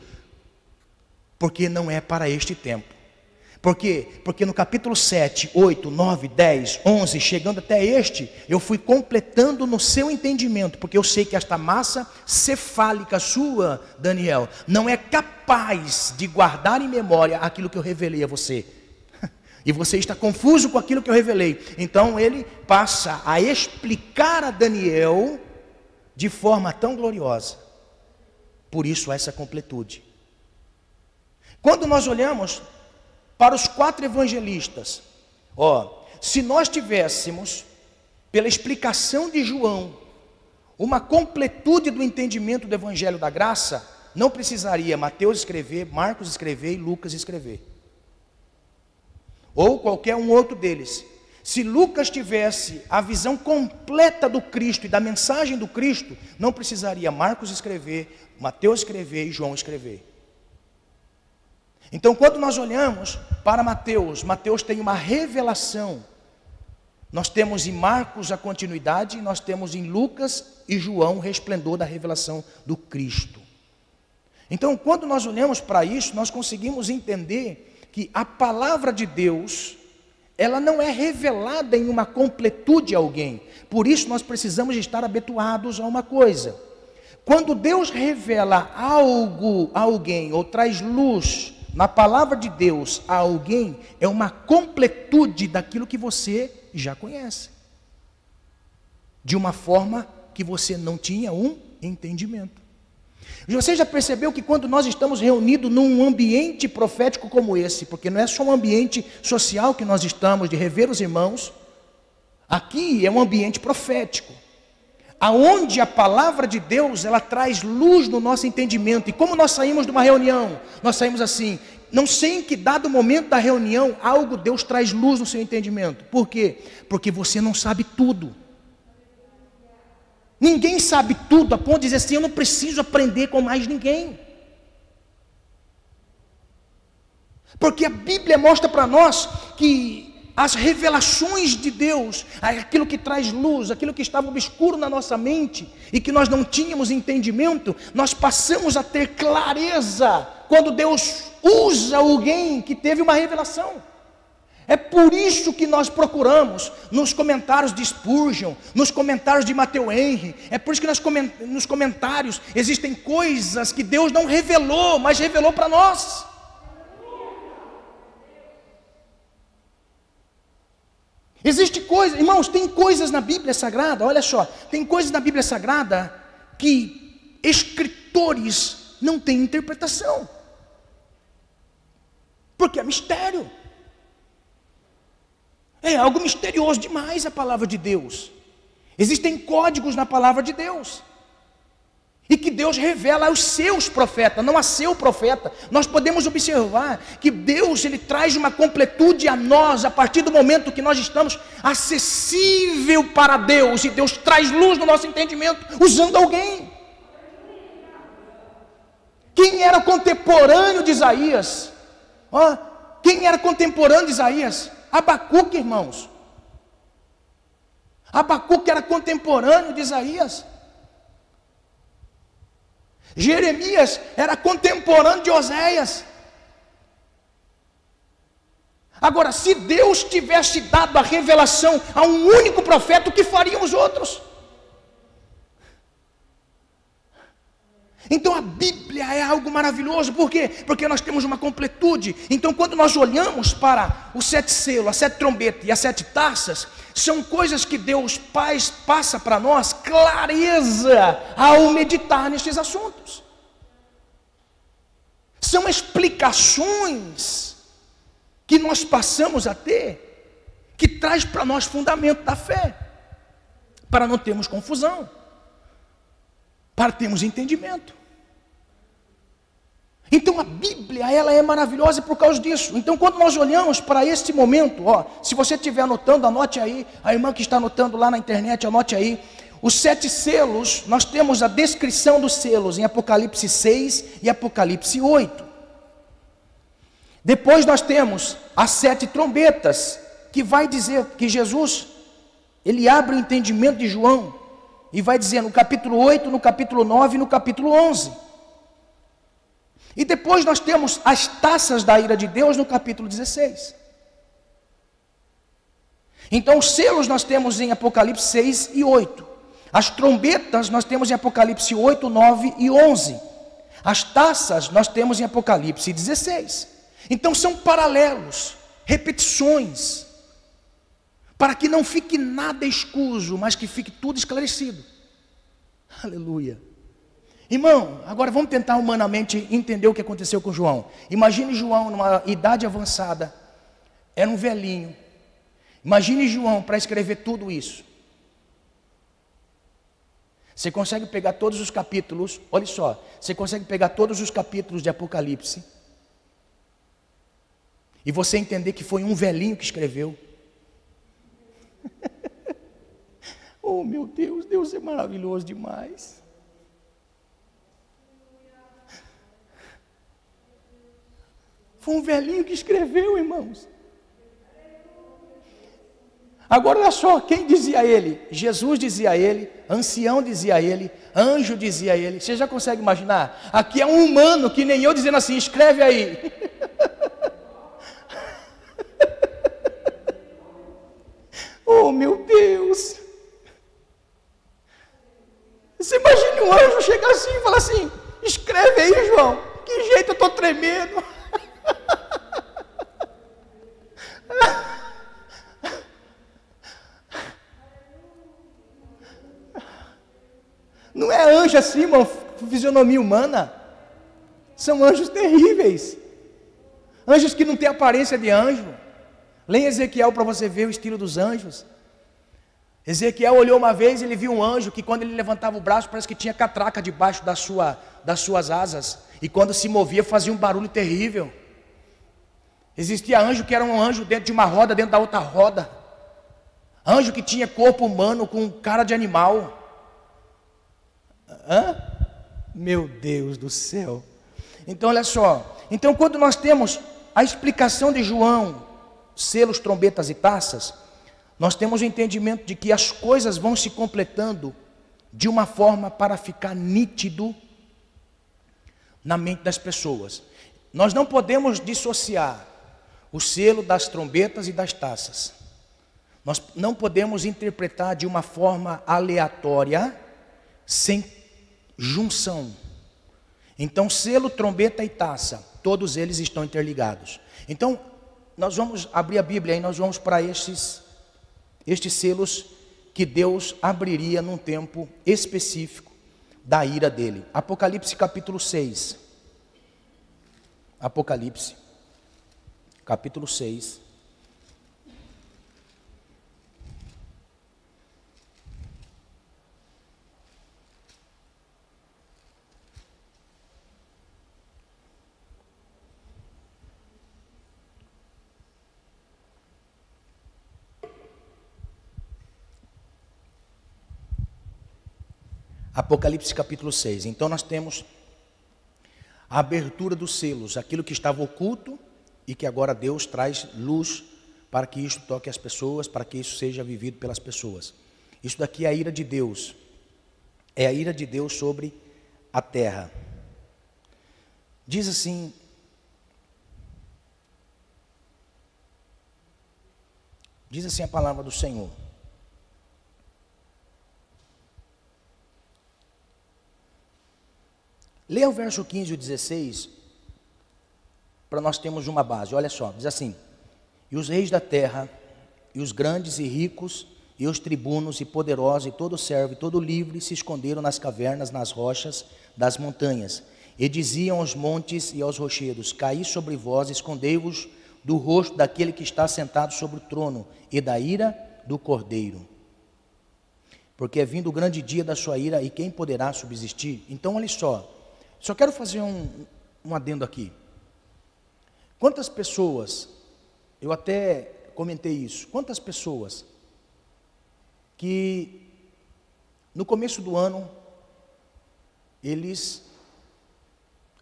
porque não é para este tempo. Por quê? Porque no capítulo 7, 8, 9, 10, 11, chegando até este, eu fui completando no seu entendimento, porque eu sei que esta massa cefálica sua, Daniel, não é capaz de guardar em memória aquilo que eu revelei a você. E você está confuso com aquilo que eu revelei. Então ele passa a explicar a Daniel de forma tão gloriosa. Por isso essa completude. Quando nós olhamos para os 4 evangelistas, se nós tivéssemos, pela explicação de João, uma completude do entendimento do Evangelho da Graça, não precisaria Mateus escrever, Marcos escrever e Lucas escrever. Ou qualquer um outro deles. Se Lucas tivesse a visão completa do Cristo e da mensagem do Cristo, não precisaria Marcos escrever, Mateus escrever e João escrever. Então, quando nós olhamos para Mateus, Mateus tem uma revelação. Nós temos em Marcos a continuidade, nós temos em Lucas e João o resplendor da revelação do Cristo. Então, quando nós olhamos para isso, nós conseguimos entender que a palavra de Deus, ela não é revelada em uma completude a alguém. Por isso nós precisamos estar habituados a uma coisa. Quando Deus revela algo a alguém, ou traz luz na palavra de Deus a alguém, é uma completude daquilo que você já conhece. De uma forma que você não tinha um entendimento. Você já percebeu que quando nós estamos reunidos num ambiente profético como esse, porque não é só um ambiente social que nós estamos, de rever os irmãos, aqui é um ambiente profético, aonde a palavra de Deus, ela traz luz no nosso entendimento. E como nós saímos de uma reunião, nós saímos assim, não sei em que dado momento da reunião, algo Deus traz luz no seu entendimento. Por quê? Porque você não sabe tudo. Ninguém sabe tudo, a ponto de dizer assim, eu não preciso aprender com mais ninguém. Porque a Bíblia mostra para nós que as revelações de Deus, aquilo que traz luz, aquilo que estava obscuro na nossa mente e que nós não tínhamos entendimento, nós passamos a ter clareza quando Deus usa alguém que teve uma revelação. É por isso que nós procuramos nos comentários de Spurgeon, nos comentários de Matthew Henry, é por isso que nos comentários existem coisas que Deus não revelou, mas revelou para nós. Existe coisa, irmãos, tem coisas na Bíblia Sagrada, olha só, tem coisas na Bíblia Sagrada que escritores não têm interpretação, porque é mistério. É algo misterioso demais a palavra de Deus. Existem códigos na palavra de Deus. E que Deus revela aos seus profetas, não a seu profeta. Nós podemos observar que Deus, Ele traz uma completude a nós, a partir do momento que nós estamos acessível para Deus. E Deus traz luz no nosso entendimento, usando alguém. Quem era contemporâneo de Isaías? Quem era contemporâneo de Isaías? Abacuque, irmãos. Abacuque era contemporâneo de Isaías. Jeremias era contemporâneo de Oséias. Agora, se Deus tivesse dado a revelação a um único profeta, o que fariam os outros? Então a Bíblia é algo maravilhoso, por quê? Porque nós temos uma completude. Então quando nós olhamos para os 7 selos, as 7 trombetas e as 7 taças, são coisas que Deus passa para nós clareza ao meditar nestes assuntos. São explicações que nós passamos a ter, que traz para nós fundamento da fé, para não termos confusão, para termos entendimento. Então a Bíblia, ela é maravilhosa por causa disso. Então quando nós olhamos para este momento, se você estiver anotando, anote aí, a irmã que está anotando lá na internet, anote aí, os 7 selos, nós temos a descrição dos selos em Apocalipse 6 e Apocalipse 8. Depois nós temos as 7 trombetas, que vai dizer que Jesus, ele abre o entendimento de João, e vai dizer no capítulo 8, no capítulo 9 e no capítulo 11. E depois nós temos as taças da ira de Deus no capítulo 16. Então os selos nós temos em Apocalipse 6 e 8. As trombetas nós temos em Apocalipse 8, 9 e 11. As taças nós temos em Apocalipse 16. Então são paralelos, repetições, para que não fique nada escuso, mas que fique tudo esclarecido. Aleluia. Irmão, agora vamos tentar humanamente entender o que aconteceu com João. Imagine João numa idade avançada, era um velhinho. Imagine João para escrever tudo isso. Você consegue pegar todos os capítulos, olha só, você consegue pegar todos os capítulos de Apocalipse e você entender que foi um velhinho que escreveu. Oh meu Deus, Deus é maravilhoso demais. Foi um velhinho que escreveu, irmãos. Agora olha só, quem dizia a ele? Jesus dizia a ele, ancião dizia a ele, anjo dizia a ele. Você já consegue imaginar? Aqui é um humano que nem eu dizendo assim, escreve aí. Oh meu Deus. Você imagina um anjo chegar assim e falar assim, escreve aí, João. Que jeito, eu estou tremendo. Não é anjo assim, irmão, fisionomia humana. São anjos terríveis. Anjos que não têm aparência de anjo. Leia Ezequiel para você ver o estilo dos anjos. Ezequiel olhou uma vez e ele viu um anjo que quando ele levantava o braço parece que tinha catraca debaixo das suas asas. E quando se movia fazia um barulho terrível. Existia anjo que era um anjo dentro de uma roda, dentro da outra roda. Anjo que tinha corpo humano com cara de animal. Meu Deus do céu. Então olha só. Então quando nós temos a explicação de João, selos, trombetas e taças, nós temos o entendimento de que as coisas vão se completando de uma forma para ficar nítido na mente das pessoas. Nós não podemos dissociar o selo das trombetas e das taças. Nós não podemos interpretar de uma forma aleatória, sem junção. Então, selo, trombeta e taça, todos eles estão interligados. Então, nós vamos abrir a Bíblia e nós vamos para estes selos que Deus abriria num tempo específico da ira dele. Apocalipse capítulo 6. Apocalipse capítulo 6. Apocalipse capítulo 6. Então nós temos a abertura dos selos, aquilo que estava oculto e que agora Deus traz luz para que isso toque as pessoas, para que isso seja vivido pelas pessoas. Isso daqui é a ira de Deus. É a ira de Deus sobre a terra. Diz assim: a palavra do Senhor. Leia o verso 15 e o 16, para nós termos uma base. Olha só, diz assim: e os reis da terra, e os grandes e ricos, e os tribunos, e poderosos, e todo servo, e todo livre, se esconderam nas cavernas, nas rochas das montanhas, e diziam aos montes e aos rochedos: caí sobre vós, escondei-vos do rosto daquele que está sentado sobre o trono, e da ira do Cordeiro. Porque é vindo o grande dia da sua ira, e quem poderá subsistir? Então, olha só quero fazer um adendo aqui. Quantas pessoas, eu até comentei isso, quantas pessoas que no começo do ano, eles,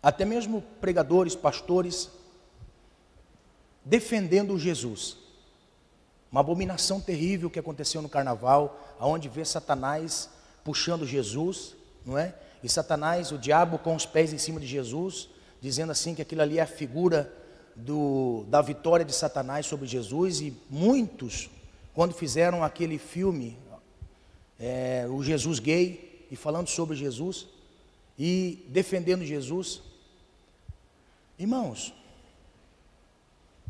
até mesmo pregadores, pastores, defendendo Jesus. Uma abominação terrível que aconteceu no carnaval, onde vê Satanás puxando Jesus, não é? E Satanás, o diabo com os pés em cima de Jesus, dizendo assim que aquilo ali é a figura da vitória de Satanás sobre Jesus. E muitos, quando fizeram aquele filme, o Jesus gay, e falando sobre Jesus, e defendendo Jesus, irmãos,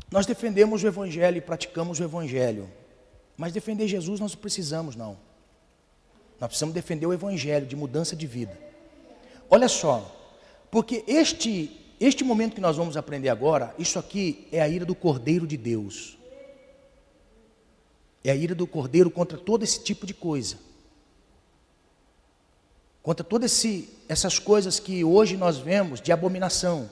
nós defendemos o Evangelho e praticamos o Evangelho, mas defender Jesus nós não precisamos, não. Nós precisamos defender o Evangelho de mudança de vida. Olha só, porque este momento que nós vamos aprender agora, isso aqui é a ira do Cordeiro de Deus. É a ira do Cordeiro contra todo esse tipo de coisa. contra todas essas coisas que hoje nós vemos de abominação.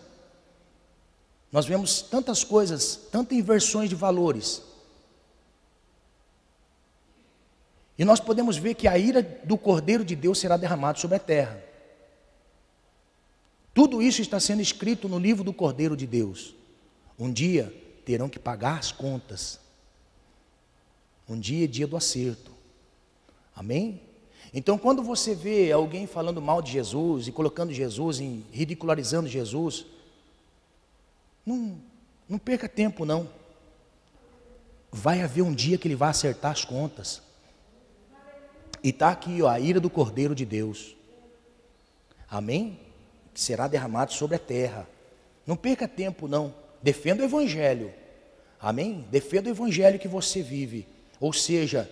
Nós vemos tantas coisas, tantas inversões de valores. E nós podemos ver que a ira do Cordeiro de Deus será derramada sobre a terra. Tudo isso está sendo escrito no livro do Cordeiro de Deus. Um dia terão que pagar as contas. Um dia é dia do acerto. Amém? Então, quando você vê alguém falando mal de Jesus e colocando Jesus, ridicularizando Jesus, não perca tempo não. Vai haver um dia que ele vai acertar as contas. E está aqui, ó, a ira do Cordeiro de Deus. Amém? Que será derramado sobre a terra. Não perca tempo não. Defenda o Evangelho. Amém? Defenda o Evangelho que você vive. Ou seja,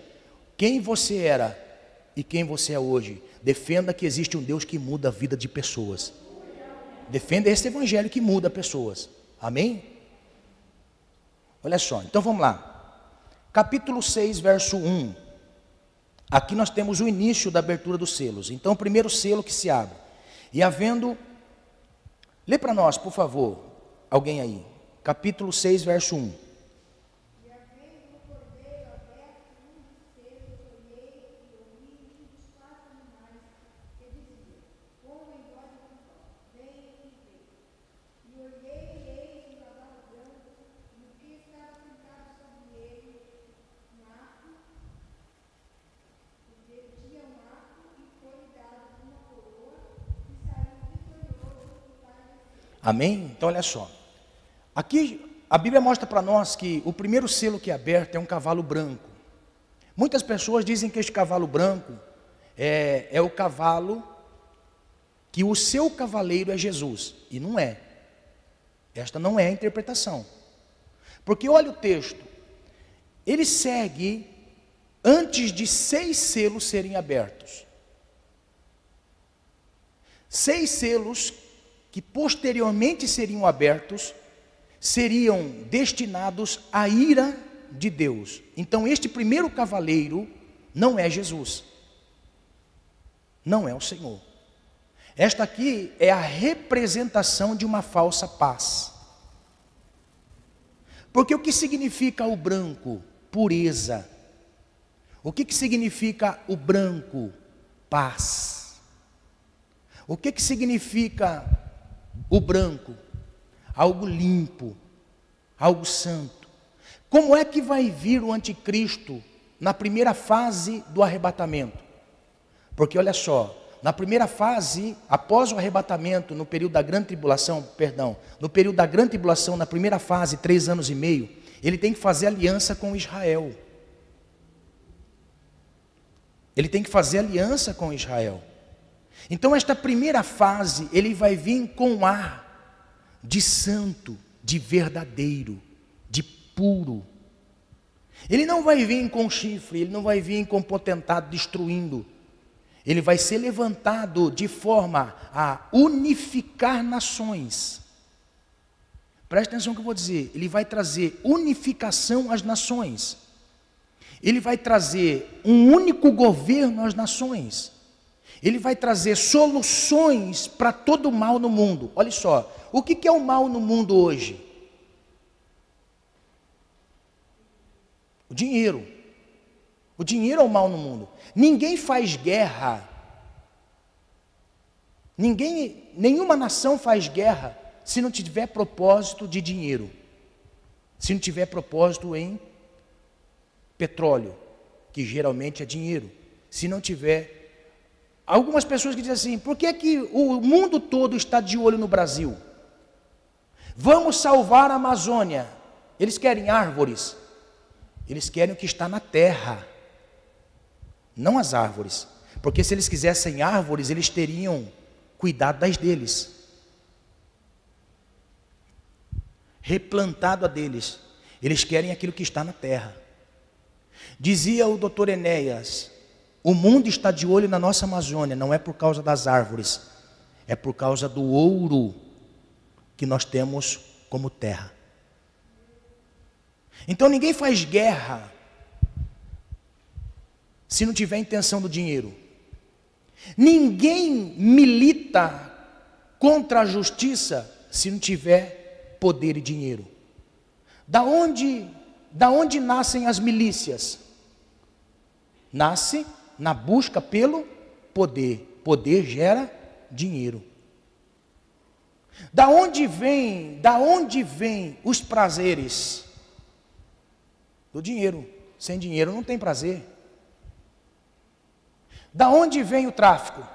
quem você era e quem você é hoje. Defenda que existe um Deus que muda a vida de pessoas. Defenda esse Evangelho que muda pessoas. Amém? Olha só, então vamos lá. Capítulo 6, verso 1. Aqui nós temos o início da abertura dos selos. Então, o primeiro selo que se abre. E havendo... Lê para nós, por favor, alguém aí. Capítulo 6, verso 1. Amém? Então olha só. Aqui a Bíblia mostra para nós que o primeiro selo que é aberto é um cavalo branco. Muitas pessoas dizem que este cavalo branco é o cavalo que o seu cavaleiro é Jesus. E não é. Esta não é a interpretação. Porque olha o texto. Ele segue antes de 6 selos serem abertos. 6 selos que posteriormente seriam abertos, seriam destinados à ira de Deus. Então este primeiro cavaleiro não é Jesus, não é o Senhor. Esta aqui é a representação de uma falsa paz. Porque o que significa o branco? Pureza. O que significa o branco? Paz. O que significa o branco? Algo limpo, algo santo. Como é que vai vir o anticristo na primeira fase do arrebatamento? Porque olha só, na primeira fase, após o arrebatamento, no período da grande tribulação, no período da grande tribulação, na primeira fase, 3 anos e meio, ele tem que fazer aliança com Israel. Ele tem que fazer aliança com Israel. Então esta primeira fase, ele vai vir com ar de santo, de verdadeiro, de puro. Ele não vai vir com chifre, ele não vai vir com potentado destruindo. Ele vai ser levantado de forma a unificar nações. Preste atenção no que eu vou dizer. Ele vai trazer unificação às nações. Ele vai trazer um único governo às nações. Ele vai trazer soluções para todo o mal no mundo. Olha só, o que é o mal no mundo hoje? O dinheiro. O dinheiro é o mal no mundo. Ninguém faz guerra. Nenhuma nação faz guerra se não tiver propósito de dinheiro. Se não tiver propósito em petróleo, que geralmente é dinheiro. Se não tiver... Algumas pessoas que dizem assim, por que que o mundo todo está de olho no Brasil? Vamos salvar a Amazônia. Eles querem árvores. Eles querem o que está na terra, não as árvores. Porque se eles quisessem árvores, eles teriam cuidado das deles, replantado a deles. Eles querem aquilo que está na terra. Dizia o doutor Enéas, o mundo está de olho na nossa Amazônia, não é por causa das árvores, é por causa do ouro que nós temos como terra. Então ninguém faz guerra se não tiver intenção do dinheiro. Ninguém milita contra a justiça se não tiver poder e dinheiro. Da onde nascem as milícias? Nasce na busca pelo poder. Poder gera dinheiro. Da onde vem os prazeres? Do dinheiro. Sem dinheiro não tem prazer. Da onde vem o tráfico?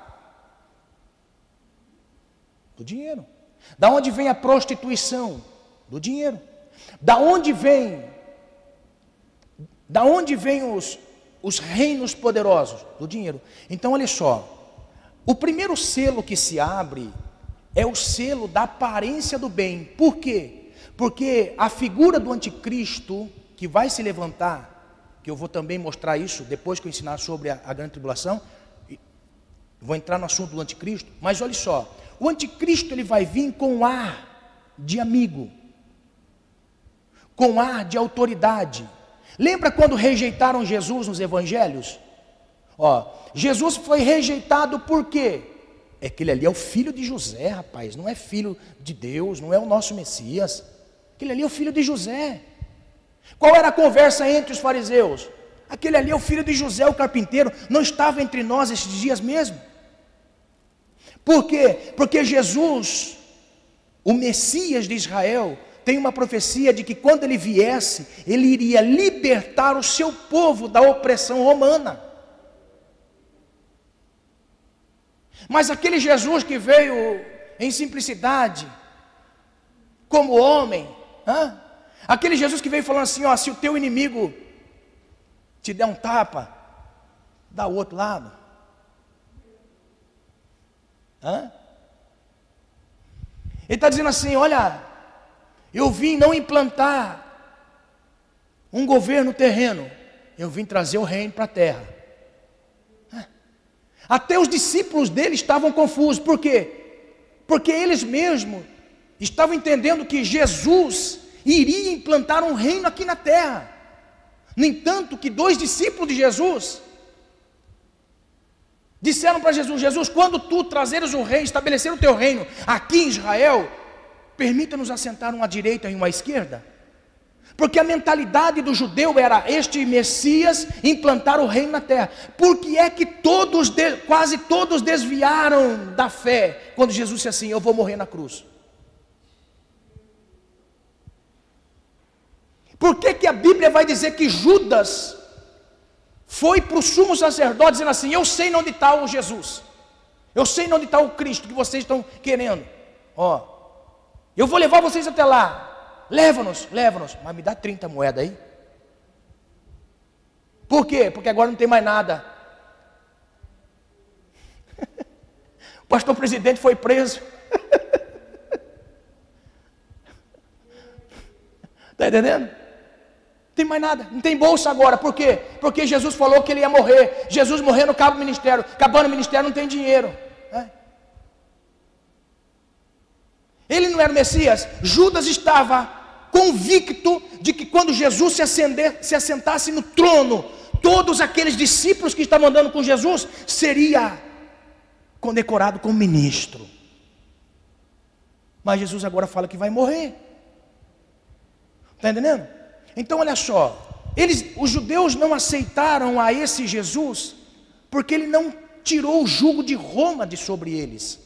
Do dinheiro. Da onde vem a prostituição? Do dinheiro. Da onde vem os reinos poderosos? Do dinheiro. Então olha só, o primeiro selo que se abre é o selo da aparência do bem. Por quê? Porque a figura do anticristo que vai se levantar, que eu vou também mostrar isso depois que eu ensinar sobre a grande tribulação, vou entrar no assunto do anticristo, mas olha só, o anticristo ele vai vir com ar de amigo, com ar de autoridade. Lembra quando rejeitaram Jesus nos evangelhos? Jesus foi rejeitado por quê? É que ele ali é o filho de José, rapaz, não é filho de Deus, não é o nosso Messias. Aquele ali é o filho de José. Qual era a conversa entre os fariseus? Aquele ali é o filho de José, o carpinteiro, não estava entre nós esses dias mesmo? Por quê? Porque Jesus, o Messias de Israel, tem uma profecia de que quando ele viesse, ele iria libertar o seu povo da opressão romana. Mas aquele Jesus que veio em simplicidade, como homem, aquele Jesus que veio falando assim, se o teu inimigo te der um tapa, dá o outro lado. Ele está dizendo assim, olha, eu vim não implantar um governo terreno, eu vim trazer o reino para a terra. Até os discípulos dele estavam confusos, por quê? Porque eles mesmos estavam entendendo que Jesus iria implantar um reino aqui na terra. No entanto, que 2 discípulos de Jesus disseram para Jesus, Jesus, quando tu trazeres o reino, estabelecer o teu reino aqui em Israel, permita-nos assentar uma à direita e uma à esquerda. Porque a mentalidade do judeu era este Messias implantar o reino na terra. Por que é que quase todos desviaram da fé quando Jesus disse assim, eu vou morrer na cruz? Por que que a Bíblia vai dizer que Judas foi para o sumo sacerdote dizendo assim, eu sei onde está o Jesus, eu sei onde está o Cristo que vocês estão querendo, eu vou levar vocês até lá, leva-nos, mas me dá 30 moedas aí. Por quê? Porque agora não tem mais nada. O pastor presidente foi preso. Está entendendo? Não tem mais nada, não tem bolsa agora. Por quê? Porque Jesus falou que ele ia morrer. Jesus morrendo, acaba o ministério. Acabando o ministério, não tem dinheiro. Ele não era o Messias. Judas estava convicto de que quando Jesus se assentasse no trono, todos aqueles discípulos que estavam andando com Jesus seria condecorado como ministro. Mas Jesus agora fala que vai morrer. Está entendendo? Então olha só, os judeus não aceitaram a esse Jesus porque ele não tirou o jugo de Roma de sobre eles.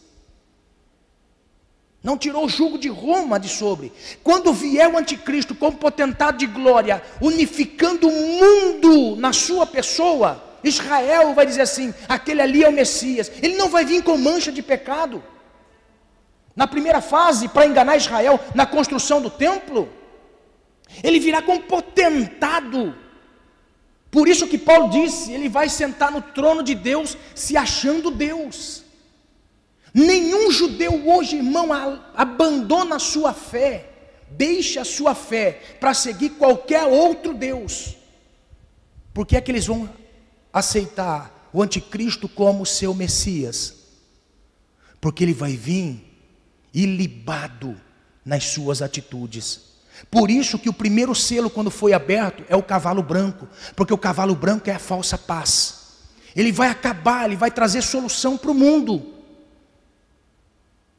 Não tirou o jugo de Roma de sobre. Quando vier o anticristo como potentado de glória, unificando o mundo na sua pessoa, Israel vai dizer assim, aquele ali é o Messias. Ele não vai vir com mancha de pecado. Na primeira fase, para enganar Israel, na construção do templo, ele virá como potentado. Por isso que Paulo disse, ele vai sentar no trono de Deus, se achando Deus. Nenhum judeu hoje, irmão, abandona a sua fé, deixa a sua fé para seguir qualquer outro Deus. Por que é que eles vão aceitar o anticristo como seu Messias? Porque ele vai vir ilibado nas suas atitudes. Por isso que o primeiro selo, quando foi aberto, é o cavalo branco, porque o cavalo branco é a falsa paz. Ele vai acabar, ele vai trazer solução para o mundo.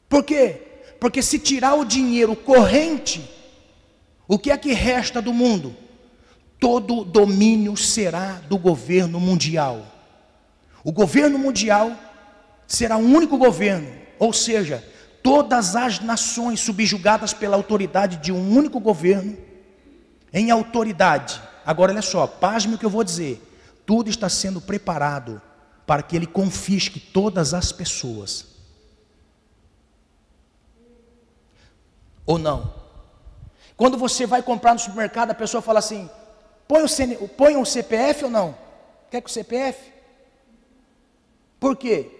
Por quê? Porque se tirar o dinheiro corrente, o que é que resta do mundo? Todo domínio será do governo mundial. O governo mundial será o único governo, ou seja, todas as nações subjugadas pela autoridade de um único governo, em autoridade. Agora olha só, pasme o que eu vou dizer. Tudo está sendo preparado para que ele confisque todas as pessoas. Ou não? Quando você vai comprar no supermercado, a pessoa fala assim, põe um CPF ou não? Quer que o CPF? Por quê?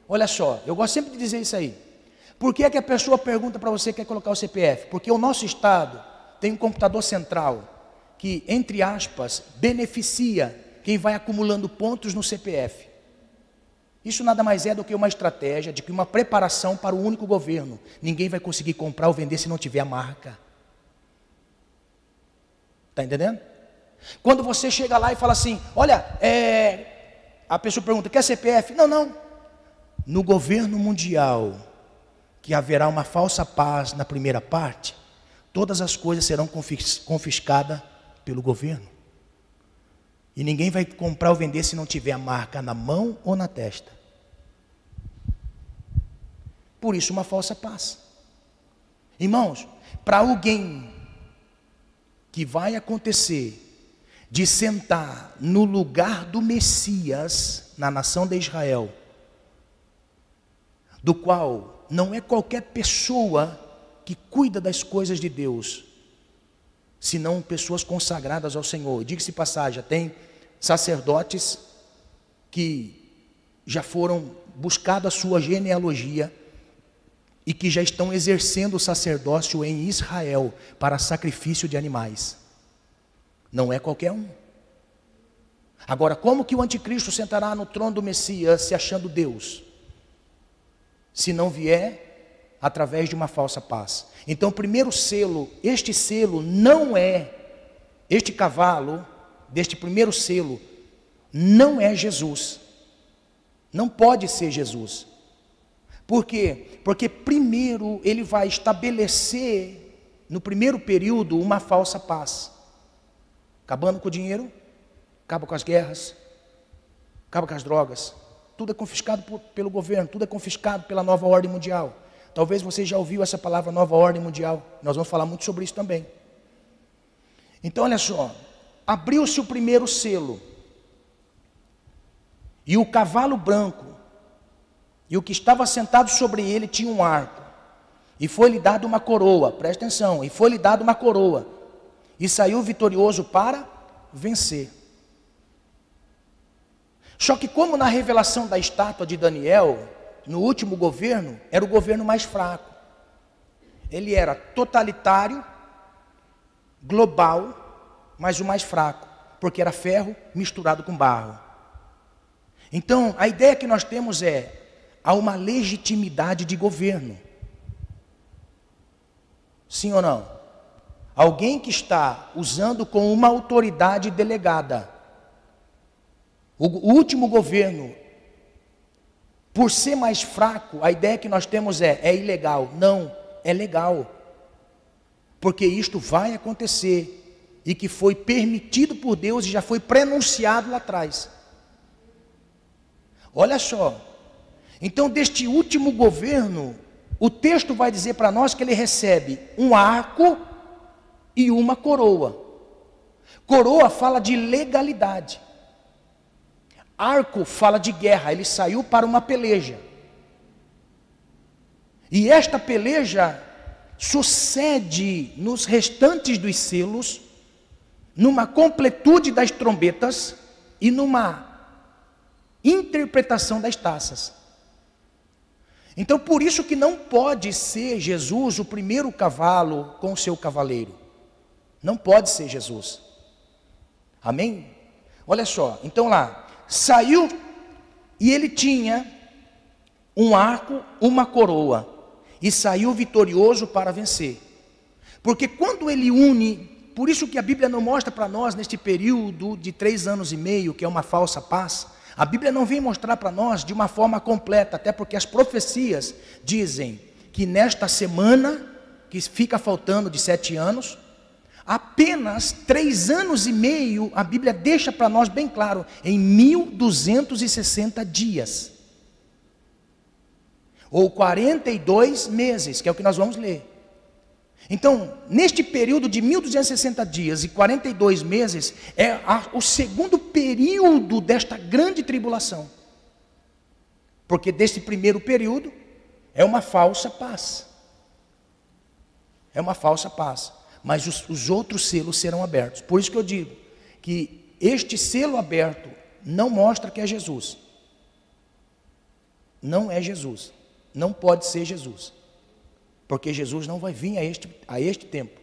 Olha só, eu gosto sempre de dizer isso aí. Por que é que a pessoa pergunta para você quer colocar o CPF? Porque o nosso estado tem um computador central que, entre aspas, beneficia quem vai acumulando pontos no CPF. Isso nada mais é do que uma estratégia, de que uma preparação para o único governo. Ninguém vai conseguir comprar ou vender se não tiver a marca. Está entendendo? Quando você chega lá e fala assim, olha, a pessoa pergunta, quer CPF? Não, não. No governo mundial, que haverá uma falsa paz na primeira parte, todas as coisas serão confiscadas pelo governo. E ninguém vai comprar ou vender se não tiver a marca na mão ou na testa. Por isso uma falsa paz. Irmãos, para alguém que vai acontecer de sentar no lugar do Messias na nação de Israel, do qual não é qualquer pessoa que cuida das coisas de Deus, senão pessoas consagradas ao Senhor. Diga-se passagem, tem sacerdotes que já foram buscado a sua genealogia e que já estão exercendo o sacerdócio em Israel para sacrifício de animais. Não é qualquer um. Agora, como que o anticristo sentará no trono do Messias se achando Deus? Se não vier através de uma falsa paz. Então, o primeiro selo, este selo não é, este cavalo deste primeiro selo, não é Jesus. Não pode ser Jesus. Por quê? Porque primeiro ele vai estabelecer, no primeiro período, uma falsa paz. Acabando com o dinheiro, acaba com as guerras, acaba com as drogas. Tudo é confiscado pelo governo, tudo é confiscado pela nova ordem mundial. Talvez você já ouviu essa palavra, nova ordem mundial. Nós vamos falar muito sobre isso também. Então olha só, abriu-se o primeiro selo. E o cavalo branco, e o que estava sentado sobre ele tinha um arco. E foi-lhe dado uma coroa, presta atenção, e foi-lhe dado uma coroa. E saiu vitorioso para vencer. Só que como na revelação da estátua de Daniel, no último governo, era o governo mais fraco. Ele era totalitário, global, mas o mais fraco, porque era ferro misturado com barro. Então, a ideia que nós temos é, há uma legitimidade de governo. Sim ou não? Alguém que está usando com uma autoridade delegada. O último governo, por ser mais fraco, a ideia que nós temos é ilegal. Não, é legal. Porque isto vai acontecer. E que foi permitido por Deus e já foi prenunciado lá atrás. Olha só. Então, deste último governo, o texto vai dizer para nós que ele recebe um arco e uma coroa. Coroa fala de legalidade. Arco fala de guerra, ele saiu para uma peleja. E esta peleja sucede nos restantes dos selos, numa completude das trombetas e numa interpretação das taças. Então, por isso que não pode ser Jesus o primeiro cavalo com o seu cavaleiro. Não pode ser Jesus. Amém? Olha só, então lá, saiu e ele tinha um arco, uma coroa, e saiu vitorioso para vencer. Porque quando ele une, por isso que a Bíblia não mostra para nós neste período de 3 anos e meio, que é uma falsa paz, A Bíblia não vem mostrar para nós de uma forma completa, até porque as profecias dizem que nesta semana, que fica faltando de 7 anos, apenas 3 anos e meio, a Bíblia deixa para nós bem claro, em 1260 dias. Ou 42 meses, que é o que nós vamos ler. Então, neste período de 1260 dias e 42 meses, é o segundo período desta grande tribulação. Porque deste primeiro período, é uma falsa paz. É uma falsa paz. Mas os outros selos serão abertos. Por isso que eu digo que este selo aberto não mostra que é Jesus. Não é Jesus. Não pode ser Jesus. Porque Jesus não vai vir a este tempo.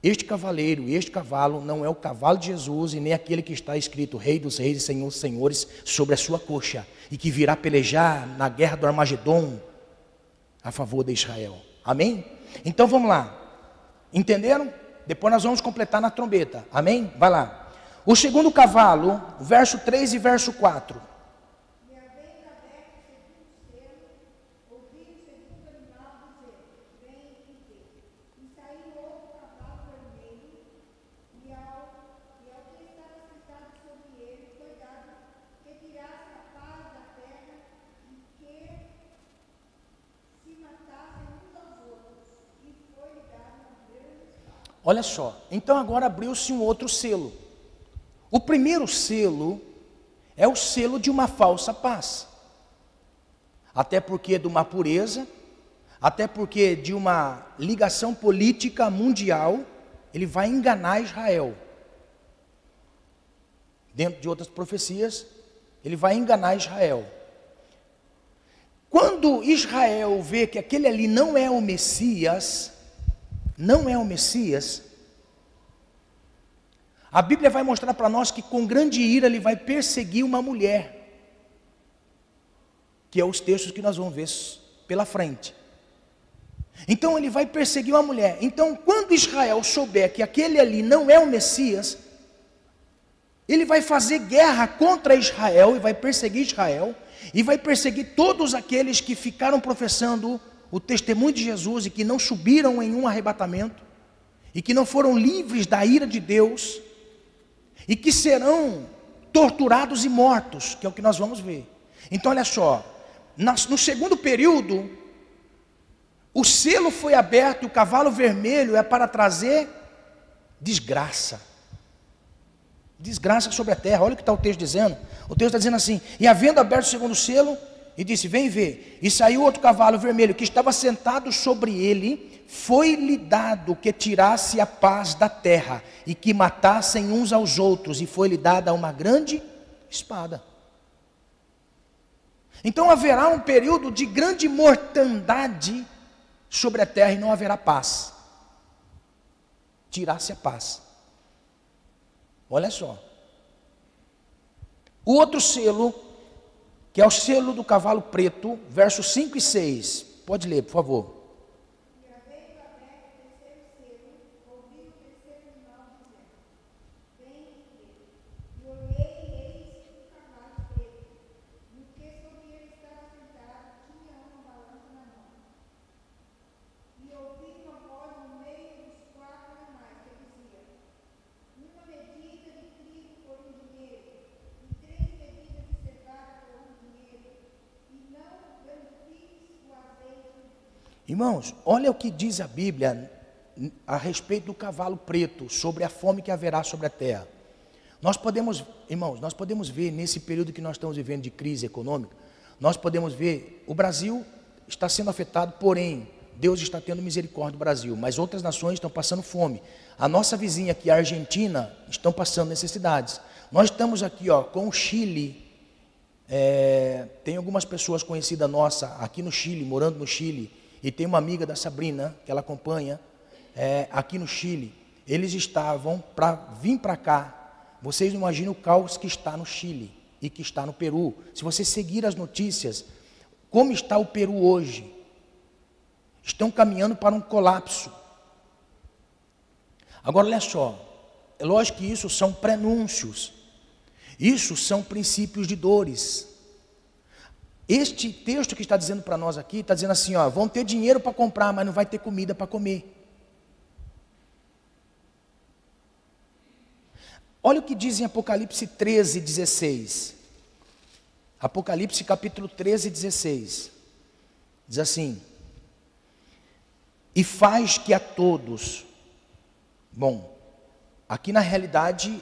Este cavaleiro e este cavalo não é o cavalo de Jesus e nem aquele que está escrito Rei dos Reis e Senhor dos Senhores sobre a sua coxa e que virá pelejar na guerra do Armagedon a favor de Israel. Amém? Então vamos lá. Entenderam? Depois nós vamos completar na trombeta. Amém? Vai lá. O segundo cavalo, verso 3 e verso 4. Olha só, então agora abriu-se um outro selo. O primeiro selo é o selo de uma falsa paz. Até porque de uma pureza, até porque de uma ligação política mundial, ele vai enganar Israel. Dentro de outras profecias, ele vai enganar Israel. Quando Israel vê que aquele ali não é o Messias, a Bíblia vai mostrar para nós que com grande ira ele vai perseguir uma mulher, que é os textos que nós vamos ver pela frente. Então ele vai perseguir uma mulher. Então quando Israel souber que aquele ali não é o Messias, ele vai fazer guerra contra Israel e vai perseguir Israel e vai perseguir todos aqueles que ficaram professando o testemunho de Jesus e que não subiram em um arrebatamento e que não foram livres da ira de Deus e que serão torturados e mortos, que é o que nós vamos ver. Então olha só, no segundo período, o selo foi aberto e o cavalo vermelho é para trazer desgraça. Desgraça sobre a terra. Olha o que está o texto dizendo. O texto está dizendo assim: e havendo aberto o segundo selo, e disse, vem ver. E saiu outro cavalo vermelho, que estava sentado sobre ele. Foi-lhe dado que tirasse a paz da terra, e que matassem uns aos outros, e foi-lhe dada uma grande espada. Então haverá um período de grande mortandade sobre a terra, e não haverá paz. Tirasse a paz. Olha só. O outro selo, que é o selo do cavalo preto, versos 5 e 6. Pode ler, por favor. Irmãos, olha o que diz a Bíblia a respeito do cavalo preto, sobre a fome que haverá sobre a terra. Nós podemos, irmãos, nós podemos ver nesse período que nós estamos vivendo de crise econômica, nós podemos ver, o Brasil está sendo afetado, porém, Deus está tendo misericórdia do Brasil, mas outras nações estão passando fome. A nossa vizinha aqui, a Argentina, estão passando necessidades. Nós estamos aqui com o Chile, tem algumas pessoas conhecidas nossas aqui no Chile, morando no Chile, e tem uma amiga da Sabrina, que ela acompanha, aqui no Chile. Eles estavam para vir para cá. Vocês não imaginam o caos que está no Chile e que está no Peru. Se você seguir as notícias, como está o Peru hoje? Estão caminhando para um colapso. Agora olha só, é lógico que isso são prenúncios. Isso são princípios de dores. Este texto que está dizendo para nós aqui, está dizendo assim, ó, vão ter dinheiro para comprar, mas não vai ter comida para comer. Olha o que diz em Apocalipse 13, 16. Apocalipse capítulo 13, 16. Diz assim: e faz que a todos... Bom, aqui na realidade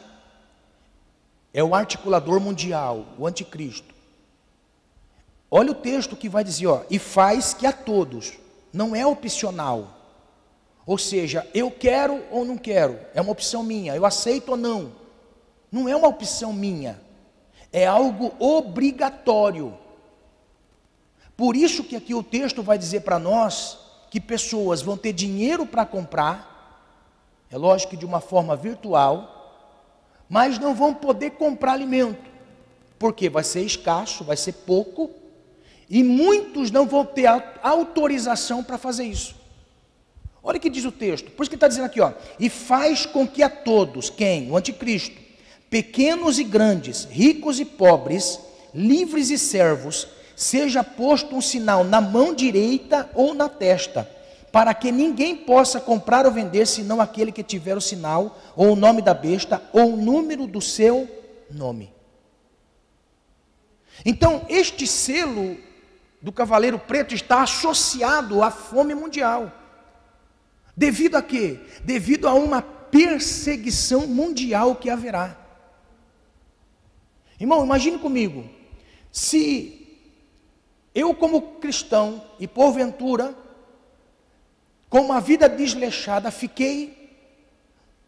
é o articulador mundial, o anticristo. Olha o texto que vai dizer, ó, e faz que a todos, não é opcional. Ou seja, eu quero ou não quero, é uma opção minha, eu aceito ou não. Não é uma opção minha, é algo obrigatório. Por isso que aqui o texto vai dizer para nós que pessoas vão ter dinheiro para comprar, é lógico que de uma forma virtual, mas não vão poder comprar alimento, porque vai ser escasso, vai ser pouco, e muitos não vão ter autorização para fazer isso. Olha o que diz o texto, por isso que ele está dizendo aqui, ó, e faz com que a todos, quem? O anticristo, pequenos e grandes, ricos e pobres, livres e servos, seja posto um sinal na mão direita ou na testa, para que ninguém possa comprar ou vender, senão aquele que tiver o sinal, ou o nome da besta, ou o número do seu nome. Então, este selo do Cavaleiro Preto está associado à fome mundial. Devido a quê? Devido a uma perseguição mundial que haverá. Irmão, imagine comigo, se eu como cristão, e porventura, com uma vida desleixada, fiquei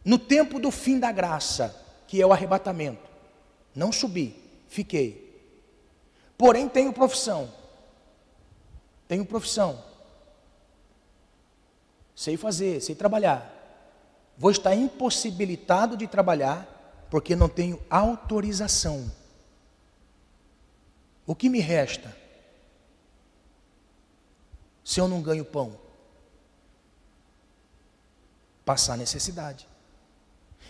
no tempo do fim da graça, que é o arrebatamento. Não subi, fiquei. Porém tenho profissão. Sei fazer, sei trabalhar. Vou estar impossibilitado de trabalhar, porque não tenho autorização. O que me resta? Se eu não ganho pão? Passar necessidade.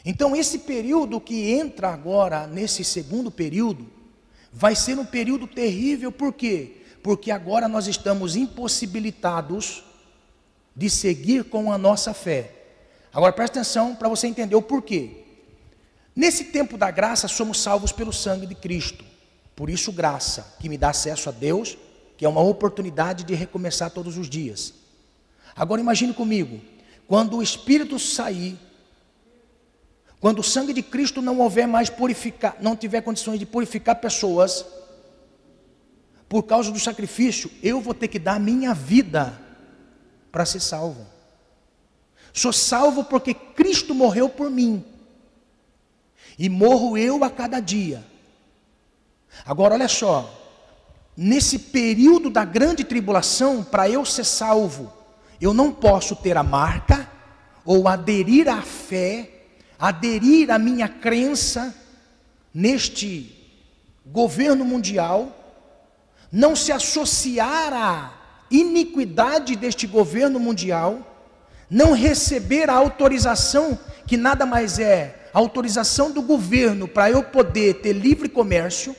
Então esse período que entra agora, nesse segundo período, vai ser um período terrível, por quê? Porque agora nós estamos impossibilitados de seguir com a nossa fé. Agora presta atenção para você entender o porquê. Nesse tempo da graça somos salvos pelo sangue de Cristo. Por isso graça, que me dá acesso a Deus, que é uma oportunidade de recomeçar todos os dias. Agora imagine comigo, quando o Espírito sair, quando o sangue de Cristo não houver mais purificar, não tiver condições de purificar pessoas, por causa do sacrifício, eu vou ter que dar a minha vida para ser salvo. Sou salvo porque Cristo morreu por mim. E morro eu a cada dia. Agora olha só, nesse período da grande tribulação, para eu ser salvo, eu não posso ter a marca, ou aderir à fé, aderir à minha crença, neste governo mundial, não se associar à iniquidade deste governo mundial, não receber a autorização, que nada mais é a autorização do governo para eu poder ter livre comércio.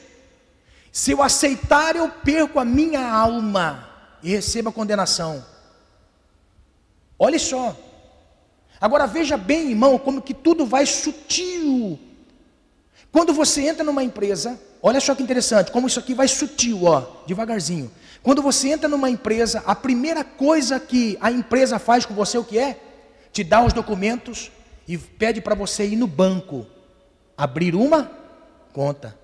Se eu aceitar, eu perco a minha alma e recebo a condenação. Olha só. Agora veja bem, irmão, como que tudo vai sutil. Quando você entra numa empresa, olha só que interessante, como isso aqui vai sutil, ó, devagarzinho. Quando você entra numa empresa, a primeira coisa que a empresa faz com você, o que é? Te dá os documentos e pede para você ir no banco, abrir uma conta.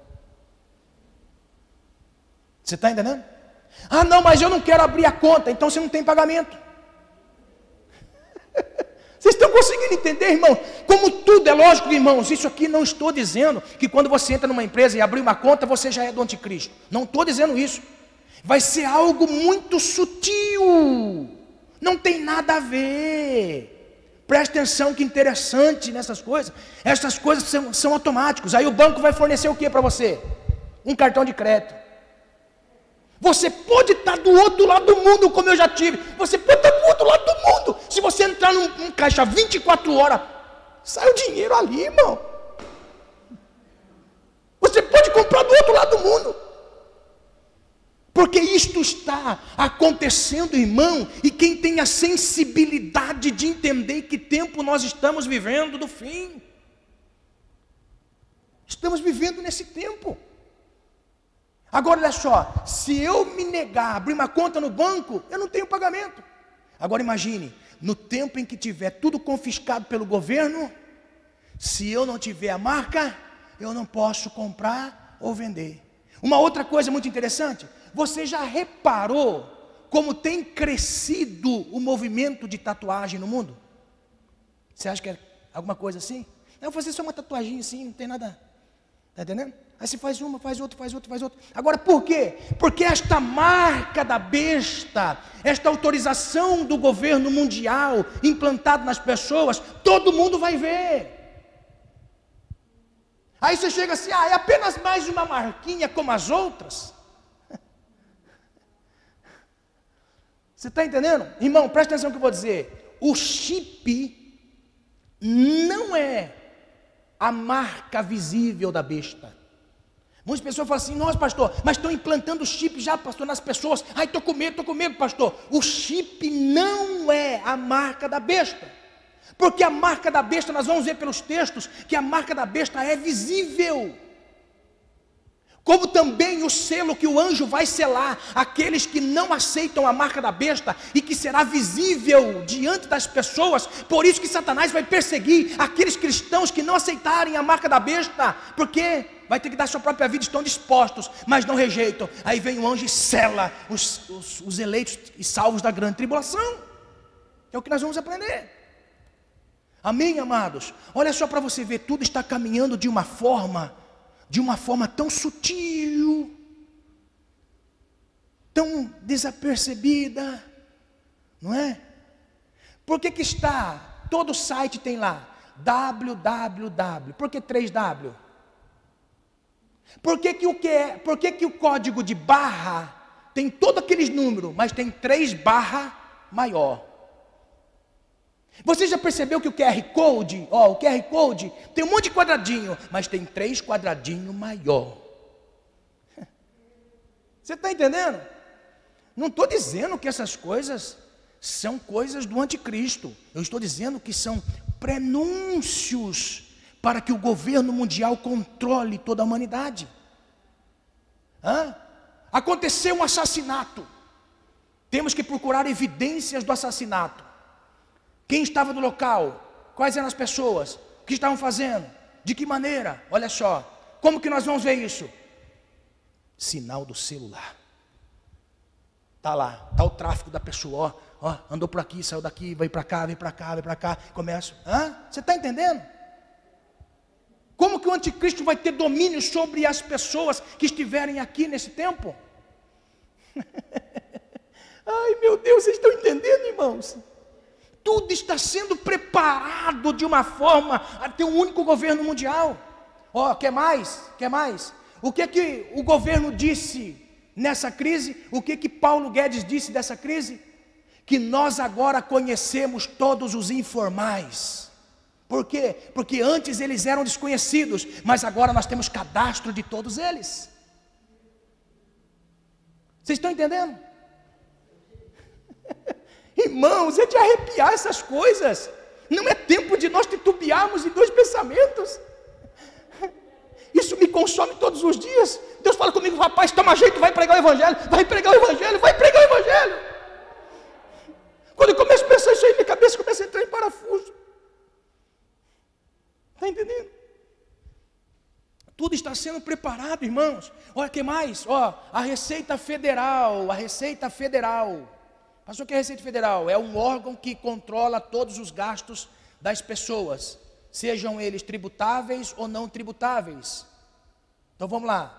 Você está entendendo? Ah não, mas eu não quero abrir a conta, então você não tem pagamento. Vocês estão conseguindo entender, irmão? Como tudo é lógico, irmãos, isso aqui não estou dizendo que quando você entra numa empresa e abrir uma conta, você já é do anticristo. Não estou dizendo isso. Vai ser algo muito sutil. Não tem nada a ver. Presta atenção que interessante nessas coisas. Essas coisas são automáticas. Aí o banco vai fornecer o que para você? Um cartão de crédito. Você pode estar do outro lado do mundo, como eu já tive. Você pode estar do outro lado do mundo. Se você entrar num caixa 24 horas, sai o dinheiro ali, irmão. Você do outro lado do mundo. Porque isto está acontecendo, irmão, e quem tem a sensibilidade de entender que tempo nós estamos vivendo do fim. Estamos vivendo nesse tempo. Agora olha só, se eu me negar a abrir uma conta no banco, eu não tenho pagamento. Agora imagine, no tempo em que tiver tudo confiscado pelo governo, se eu não tiver a marca, eu não posso comprar ou vender. Uma outra coisa muito interessante, você já reparou como tem crescido o movimento de tatuagem no mundo? Você acha que é alguma coisa assim? Não, eu vou fazer só uma tatuagem assim, não tem nada, está entendendo? Aí você faz uma, faz outra, faz outra, faz outra. Agora por quê? Porque esta marca da besta, esta autorização do governo mundial implantada nas pessoas, todo mundo vai ver. Aí você chega assim, é apenas mais uma marquinha como as outras. Você está entendendo? Irmão, presta atenção no que eu vou dizer. O chip não é a marca visível da besta. Muitas pessoas falam assim, nossa pastor, mas estão implantando chip já, pastor, nas pessoas. Ai, estou com medo, pastor. O chip não é a marca da besta. Porque a marca da besta, nós vamos ver pelos textos, que a marca da besta é visível. Como também o selo que o anjo vai selar aqueles que não aceitam a marca da besta e que será visível diante das pessoas. Por isso que Satanás vai perseguir aqueles cristãos que não aceitarem a marca da besta, porque vai ter que dar sua própria vida, estão dispostos, mas não rejeitam. Aí vem o anjo e sela os eleitos e salvos da grande tribulação. É o que nós vamos aprender. Amém, amados? Olha só para você ver, tudo está caminhando de uma forma tão sutil, tão desapercebida, não é? Por que está, todo site tem lá, www, por que 3W? Por que o código de barra tem todos aqueles números, mas tem 3 barra maior? Você já percebeu que o QR Code, o QR Code tem um monte de quadradinho, mas tem 3 quadradinhos maior. Você está entendendo? Não estou dizendo que essas coisas são coisas do anticristo. Eu estou dizendo que são prenúncios para que o governo mundial controle toda a humanidade. Aconteceu um assassinato. Temos que procurar evidências do assassinato. Quem estava no local? Quais eram as pessoas? O que estavam fazendo? De que maneira? Olha só, como que nós vamos ver isso? Sinal do celular. Está lá, está o tráfico da pessoa, andou por aqui, saiu daqui, vai para cá, vem para cá, vem para cá, começa. Você está entendendo? Como que o anticristo vai ter domínio sobre as pessoas que estiverem aqui nesse tempo? Ai meu Deus, vocês estão entendendo, irmãos? Tudo está sendo preparado de uma forma a ter um único governo mundial. Quer mais? Quer mais? O que o governo disse nessa crise? O que Paulo Guedes disse dessa crise? Que nós agora conhecemos todos os informais. Por quê? Porque antes eles eram desconhecidos, mas agora nós temos cadastro de todos eles. Vocês estão entendendo? Irmãos, é de arrepiar essas coisas. Não é tempo de nós titubearmos em 2 pensamentos. Isso me consome todos os dias. Deus fala comigo, rapaz, toma jeito, vai pregar o evangelho, vai pregar o evangelho, vai pregar o evangelho. Quando eu começo a pensar isso aí, minha cabeça começa a entrar em parafuso. Está entendendo? Tudo está sendo preparado, irmãos. Olha o que mais? A Receita Federal. Mas o que é a Receita Federal? É um órgão que controla todos os gastos das pessoas, sejam eles tributáveis ou não tributáveis. Então vamos lá.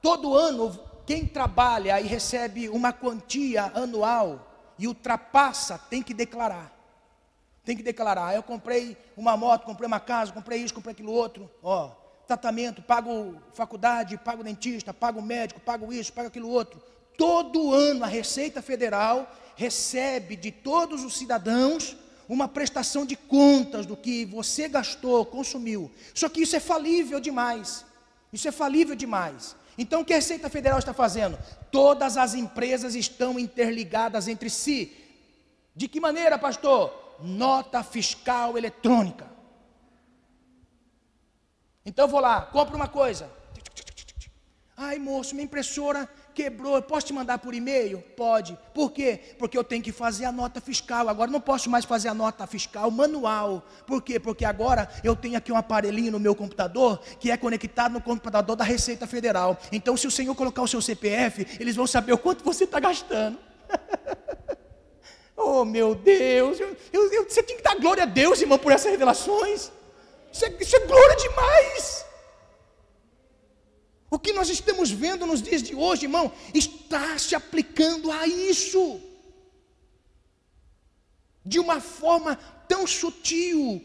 Todo ano, quem trabalha e recebe uma quantia anual e ultrapassa, tem que declarar. Tem que declarar. Eu comprei uma moto, comprei uma casa, comprei isso, comprei aquilo outro. Tratamento, pago faculdade, pago dentista, pago médico, pago isso, pago aquilo outro. Todo ano a Receita Federal recebe de todos os cidadãos uma prestação de contas do que você gastou, consumiu. Só que isso é falível demais. Então o que a Receita Federal está fazendo? Todas as empresas estão interligadas entre si. De que maneira, pastor? Nota fiscal eletrônica. Então eu vou lá, compro uma coisa. Ai, moço, minha impressora quebrou, eu posso te mandar por e-mail? Pode. Por quê? Porque eu tenho que fazer a nota fiscal. Agora não posso mais fazer a nota fiscal manual. Por quê? Porque agora eu tenho aqui um aparelhinho no meu computador que é conectado no computador da Receita Federal. Então, se o senhor colocar o seu CPF, eles vão saber o quanto você está gastando. Oh, meu Deus, você tem que dar glória a Deus, irmão, por essas revelações. Isso é glória demais. O que nós estamos vendo nos dias de hoje, irmão, está se aplicando a isso. De uma forma tão sutil.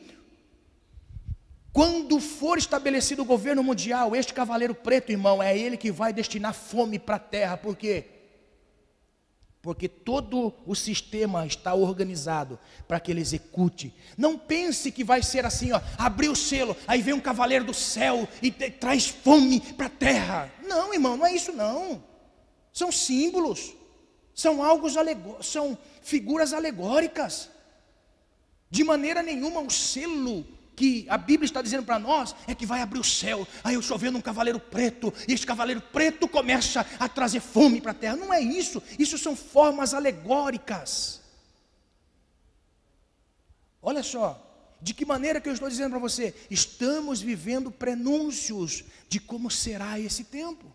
Quando for estabelecido o governo mundial, este cavaleiro preto, irmão, é ele que vai destinar fome para a terra. Por quê? Porque todo o sistema está organizado para que ele execute. Não pense que vai ser assim, ó, abrir o selo, aí vem um cavaleiro do céu e traz fome para a terra. Não, irmão, não é isso não. São símbolos, são figuras alegóricas. De maneira nenhuma o selo que a Bíblia está dizendo para nós é que vai abrir o céu, aí eu estou vendo um cavaleiro preto, e esse cavaleiro preto começa a trazer fome para a terra. Não é isso, isso são formas alegóricas. Olha só, de que maneira que eu estou dizendo para você? Estamos vivendo prenúncios de como será esse tempo.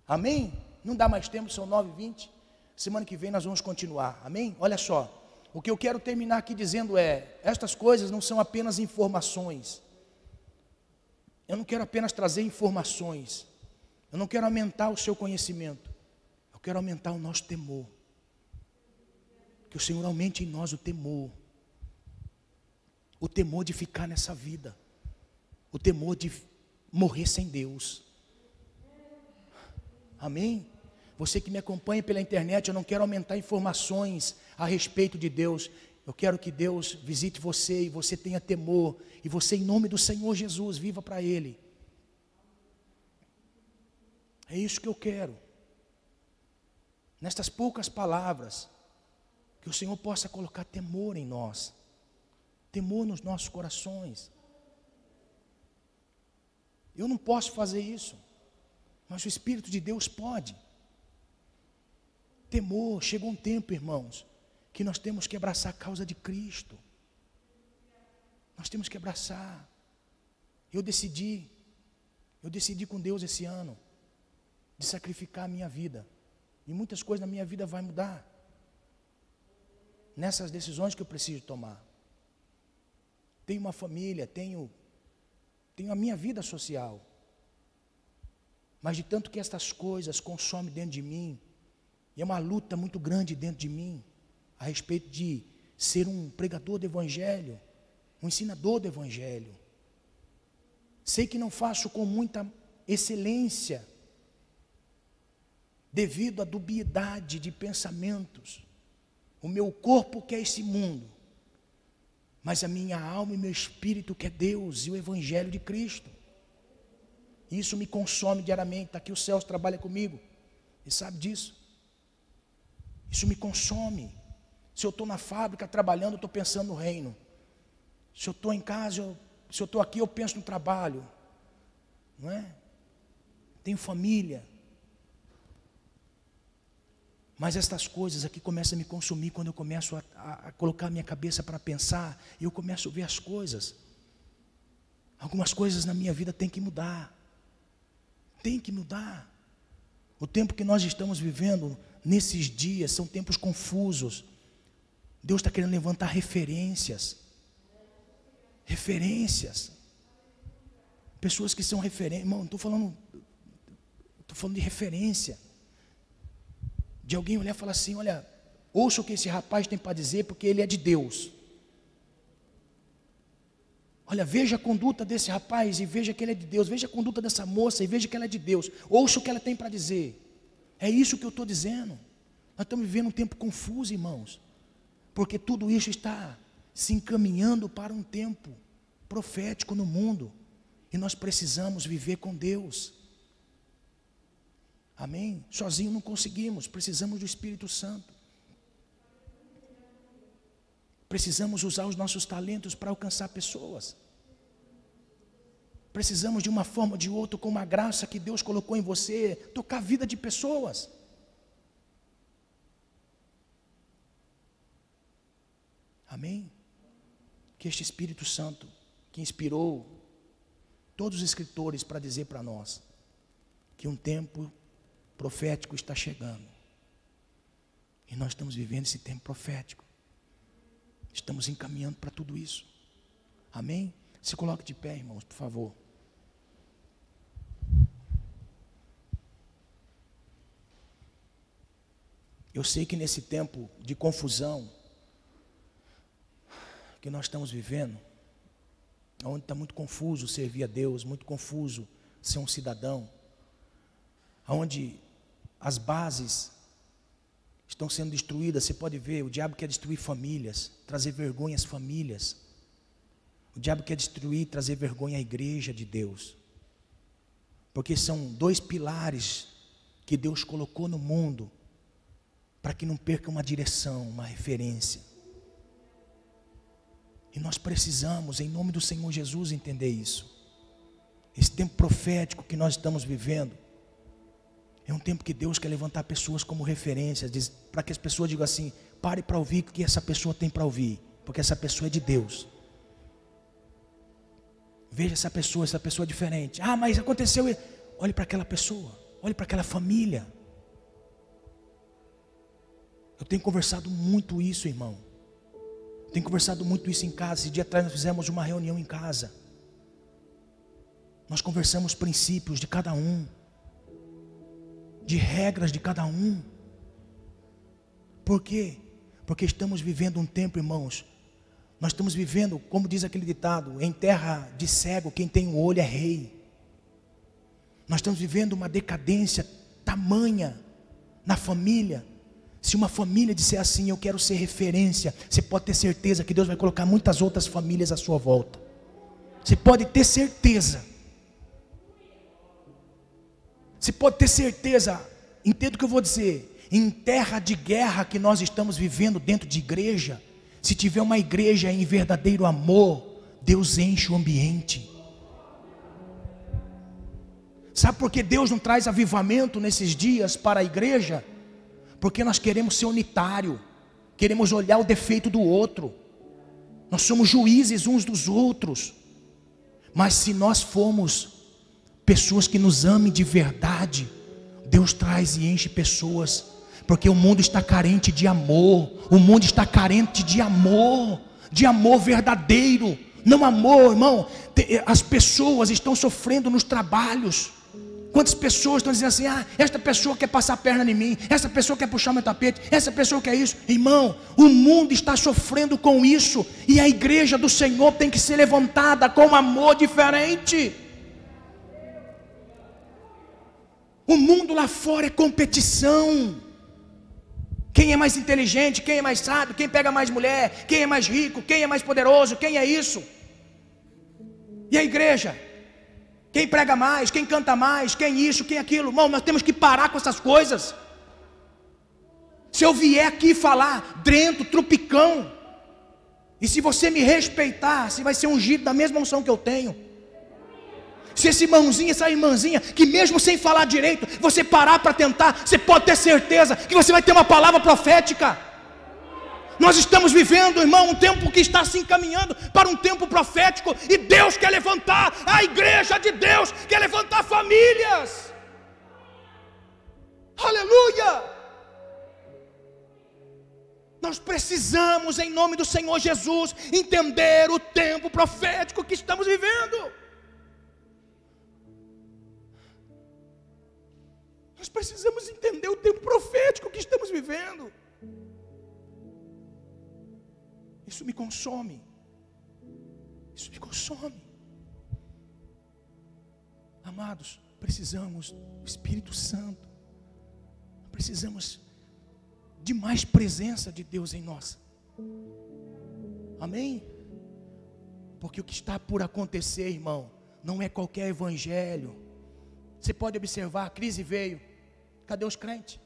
Amém? Não dá mais tempo, são 9h20, semana que vem nós vamos continuar, amém? Olha só. O que eu quero terminar aqui dizendo é, estas coisas não são apenas informações. Eu não quero apenas trazer informações. Eu não quero aumentar o seu conhecimento. Eu quero aumentar o nosso temor. Que o Senhor aumente em nós o temor. O temor de ficar nessa vida. O temor de morrer sem Deus. Amém? Você que me acompanha pela internet, eu não quero aumentar informações a respeito de Deus. Eu quero que Deus visite você e você tenha temor. E você, em nome do Senhor Jesus, viva para Ele. É isso que eu quero. Nestas poucas palavras, que o Senhor possa colocar temor em nós. Temor nos nossos corações. Eu não posso fazer isso, mas o Espírito de Deus pode. Temor, chegou um tempo, irmãos, que nós temos que abraçar a causa de Cristo. Nós temos que abraçar. Eu decidi com Deus esse ano, de sacrificar a minha vida. E muitas coisas na minha vida vai mudar. Nessas decisões que eu preciso tomar. Tenho uma família, tenho a minha vida social. Mas de tanto que estas coisas consomem dentro de mim, e é uma luta muito grande dentro de mim, a respeito de ser um pregador do Evangelho, um ensinador do Evangelho. Sei que não faço com muita excelência, devido à dubiedade de pensamentos. O meu corpo quer esse mundo, mas a minha alma e meu espírito quer Deus e o Evangelho de Cristo. Isso me consome diariamente. Está aqui o Celso, trabalha comigo, ele sabe disso. Isso me consome. Se eu estou na fábrica trabalhando, eu estou pensando no reino. Se eu estou em casa, se eu estou aqui, eu penso no trabalho. Não é? Tenho família. Mas estas coisas aqui começam a me consumir quando eu começo a colocar a minha cabeça para pensar, e eu começo a ver as coisas. Algumas coisas na minha vida têm que mudar. Tem que mudar. O tempo que nós estamos vivendo nesses dias são tempos confusos. Deus está querendo levantar referências. Referências. Pessoas que são referências. Irmão, estou falando de referência. De alguém olhar e falar assim, olha, ouça o que esse rapaz tem para dizer, porque ele é de Deus. Olha, veja a conduta desse rapaz e veja que ele é de Deus. Veja a conduta dessa moça e veja que ela é de Deus. Ouça o que ela tem para dizer. É isso que eu estou dizendo. Nós estamos vivendo um tempo confuso, irmãos. Porque tudo isso está se encaminhando para um tempo profético no mundo. E nós precisamos viver com Deus. Amém? Sozinho não conseguimos, precisamos do Espírito Santo. Precisamos usar os nossos talentos para alcançar pessoas. Precisamos de uma forma ou de outra, com uma graça que Deus colocou em você, tocar a vida de pessoas. Amém? Que este Espírito Santo, que inspirou todos os escritores para dizer para nós, que um tempo profético está chegando. E nós estamos vivendo esse tempo profético. Estamos encaminhando para tudo isso. Amém? Se coloque de pé, irmãos, por favor. Eu sei que nesse tempo de confusão que nós estamos vivendo, onde está muito confuso servir a Deus, muito confuso ser um cidadão, onde as bases estão sendo destruídas. Você pode ver, o diabo quer destruir famílias, trazer vergonha às famílias. O diabo quer destruir, trazer vergonha à igreja de Deus. Porque são dois pilares que Deus colocou no mundo, para que não perca uma direção, uma referência. E nós precisamos, em nome do Senhor Jesus, entender isso. Esse tempo profético que nós estamos vivendo, é um tempo que Deus quer levantar pessoas como referência, para que as pessoas digam assim: pare para ouvir o que essa pessoa tem para ouvir, porque essa pessoa é de Deus. Veja essa pessoa é diferente. Ah, mas aconteceu. Olhe para aquela pessoa, olhe para aquela família. Eu tenho conversado muito isso, irmão. Tenho conversado muito isso em casa. Esse dia atrás nós fizemos uma reunião em casa. Nós conversamos princípios de cada um, de regras de cada um. Por quê? Porque estamos vivendo um tempo, irmãos. Nós estamos vivendo, como diz aquele ditado, em terra de cego, quem tem um olho é rei. Nós estamos vivendo uma decadência tamanha na família. Se uma família disser assim: eu quero ser referência, você pode ter certeza que Deus vai colocar muitas outras famílias à sua volta. Você pode ter certeza. Você pode ter certeza, entenda o que eu vou dizer. Em terra de guerra que nós estamos vivendo dentro de igreja, se tiver uma igreja em verdadeiro amor, Deus enche o ambiente. Sabe por que Deus não traz avivamento nesses dias para a igreja? Porque nós queremos ser unitário, queremos olhar o defeito do outro. Nós somos juízes uns dos outros. Mas se nós formos pessoas que nos amem de verdade, Deus traz e enche pessoas. Porque o mundo está carente de amor. O mundo está carente de amor verdadeiro. Não amor, irmão. As pessoas estão sofrendo nos trabalhos. Quantas pessoas estão dizendo assim: ah, esta pessoa quer passar a perna em mim, essa pessoa quer puxar meu tapete, essa pessoa quer isso. Irmão, o mundo está sofrendo com isso, e a igreja do Senhor tem que ser levantada com um amor diferente. O mundo lá fora é competição. Quem é mais inteligente, quem é mais sábio, quem pega mais mulher, quem é mais rico, quem é mais poderoso, quem é isso. E a igreja? Quem prega mais, quem canta mais, quem isso, quem aquilo. Irmão, nós temos que parar com essas coisas. Se eu vier aqui falar drento, trupicão, e se você me respeitar, você vai ser ungido da mesma unção que eu tenho. Se esse irmãozinho, essa irmãzinha, que mesmo sem falar direito, você parar para tentar, você pode ter certeza que você vai ter uma palavra profética. Nós estamos vivendo, irmão, um tempo que está se encaminhando para um tempo profético. E Deus quer levantar a igreja de Deus, quer levantar famílias. Aleluia! Nós precisamos, em nome do Senhor Jesus, entender o tempo profético que estamos vivendo. Nós precisamos entender o tempo profético que estamos vivendo. Isso me consome. Isso me consome. Amados, precisamos do Espírito Santo. Precisamos de mais presença de Deus em nós. Amém? Porque o que está por acontecer, irmão, não é qualquer evangelho. Você pode observar, a crise veio. Cadê os crentes?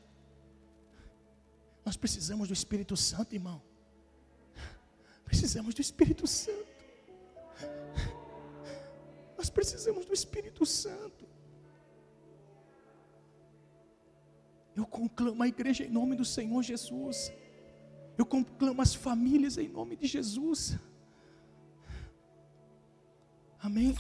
Nós precisamos do Espírito Santo, irmão. Precisamos do Espírito Santo. Nós precisamos do Espírito Santo. Eu conclamo a igreja em nome do Senhor Jesus. Eu conclamo as famílias em nome de Jesus. Amém.